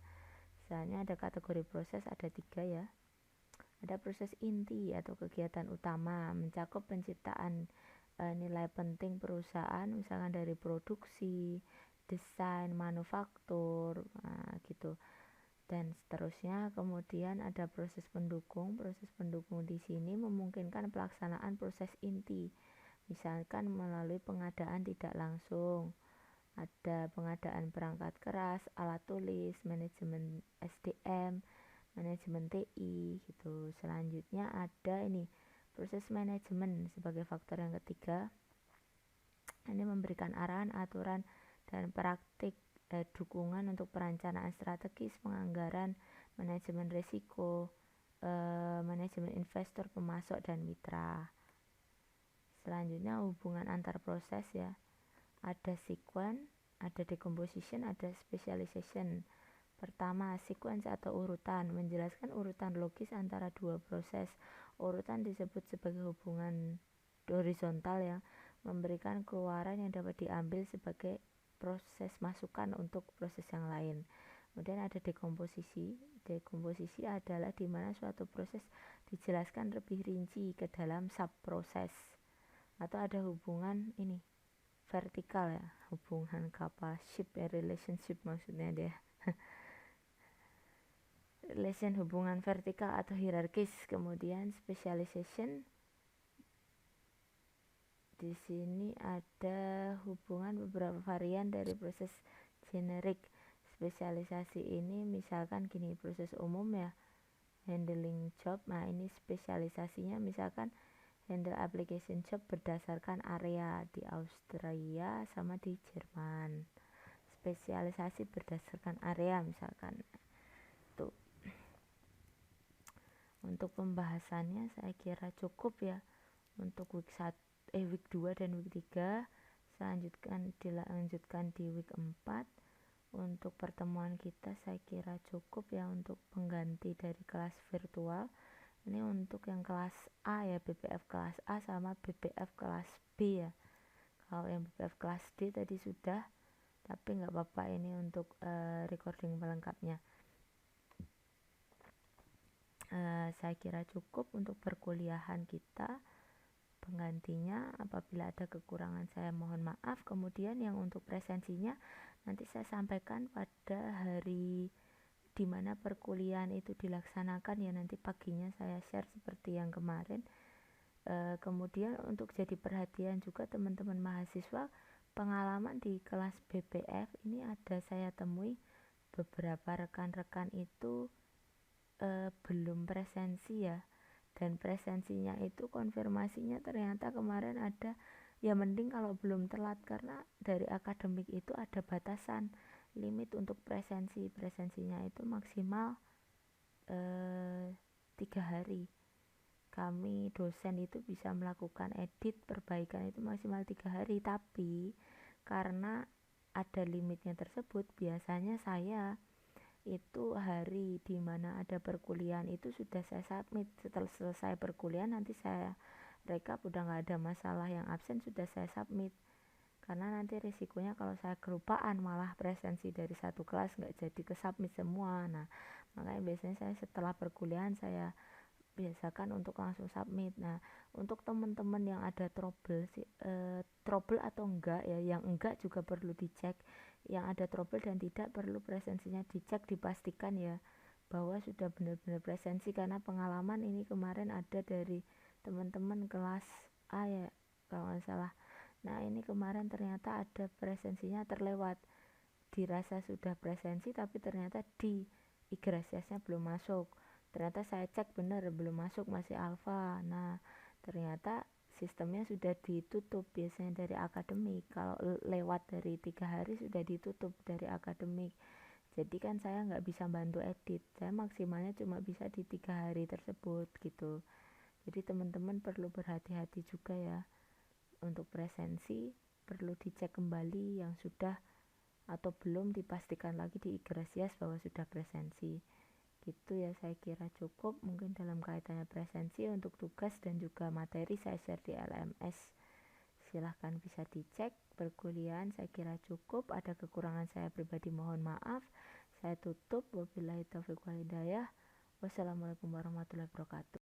A: Misalnya ada kategori proses, ada 3 ya. Ada proses inti atau kegiatan utama, mencakup penciptaan nilai penting perusahaan, misalkan dari produksi, desain, manufaktur, gitu, dan seterusnya. Kemudian ada proses pendukung. Proses pendukung di sini memungkinkan pelaksanaan proses inti, misalkan melalui pengadaan tidak langsung, ada pengadaan perangkat keras, alat tulis, manajemen SDM, manajemen TI gitu. Selanjutnya ada ini proses manajemen sebagai faktor yang ketiga. Ini memberikan arahan, aturan, dan praktik dukungan untuk perencanaan strategis, penganggaran, manajemen risiko, manajemen investor, pemasok, dan mitra. Selanjutnya hubungan antar proses ya, ada sequence, ada decomposition, ada specialization. Pertama, sequence atau urutan, menjelaskan urutan logis antara dua proses. Urutan disebut sebagai hubungan horizontal ya, memberikan keluaran yang dapat diambil sebagai proses masukan untuk proses yang lain. Kemudian ada dekomposisi. Dekomposisi adalah di mana suatu proses dijelaskan lebih rinci ke dalam subproses. Atau ada hubungan ini vertikal ya, hubungan coupleship ya, relationship maksudnya dia. Relation hubungan vertikal atau hierarkis. Kemudian specialization, di sini ada hubungan beberapa varian dari proses generik. Spesialisasi ini misalkan gini, proses umum ya, handling job. Nah, ini spesialisasinya misalkan handle application job berdasarkan area di Austria sama di Jerman. Spesialisasi berdasarkan area misalkan. Tuh. Untuk pembahasannya saya kira cukup ya untuk week 2 dan week 3. Dilanjutkan di week 4. Untuk pertemuan kita saya kira cukup ya untuk pengganti dari kelas virtual. Ini untuk yang kelas A ya, BPF kelas A sama BPF kelas B ya. Kalau yang BPF kelas D tadi sudah, tapi nggak apa-apa, ini untuk recording pelengkapnya. Saya kira cukup untuk perkuliahan kita. Penggantinya apabila ada kekurangan saya mohon maaf. Kemudian yang untuk presensinya nanti saya sampaikan pada hari di mana perkuliahan itu dilaksanakan ya, nanti paginya saya share seperti yang kemarin. Kemudian untuk jadi perhatian juga teman-teman mahasiswa, pengalaman di kelas BPF ini ada saya temui beberapa rekan-rekan itu belum presensi ya, dan presensinya itu konfirmasinya ternyata kemarin ada ya. Mending kalau belum telat, karena dari akademik itu ada batasan limit untuk presensinya itu maksimal 3 hari. Kami dosen itu bisa melakukan edit perbaikan itu maksimal 3 hari, tapi karena ada limitnya tersebut biasanya saya itu hari di mana ada perkuliahan itu sudah saya submit. Setelah selesai perkuliahan nanti saya rekap, udah nggak ada masalah, yang absen sudah saya submit. Karena nanti risikonya kalau saya kelupaan malah presensi dari satu kelas nggak jadi kesubmit semua. Nah, makanya biasanya saya setelah perkuliahan saya biasakan untuk langsung submit. Nah, untuk teman-teman yang ada trouble atau enggak ya, yang enggak juga perlu dicek, yang ada trouble dan tidak perlu presensinya dicek, dipastikan ya bahwa sudah benar-benar presensi. Karena pengalaman ini kemarin ada dari teman-teman kelas A ya kalau nggak salah. Nah, ini kemarin ternyata ada presensinya terlewat, dirasa sudah presensi tapi ternyata di igrasiasnya belum masuk. Ternyata saya cek benar belum masuk, masih alfa. Nah, ternyata sistemnya sudah ditutup biasanya dari akademik. Kalau lewat dari 3 hari sudah ditutup dari akademik. Jadi kan saya nggak bisa bantu edit, saya maksimalnya cuma bisa di 3 hari tersebut gitu. Jadi teman-teman perlu berhati-hati juga ya, untuk presensi perlu dicek kembali yang sudah atau belum, dipastikan lagi di igrasias bahwa sudah presensi. Gitu ya, saya kira cukup mungkin dalam kaitannya presensi. Untuk tugas dan juga materi saya share di LMS, silahkan bisa dicek. Perkuliahan saya kira cukup, ada kekurangan saya pribadi mohon maaf. Saya tutup, wabillahi taufiq wal hidayah. Wassalamualaikum warahmatullahi wabarakatuh.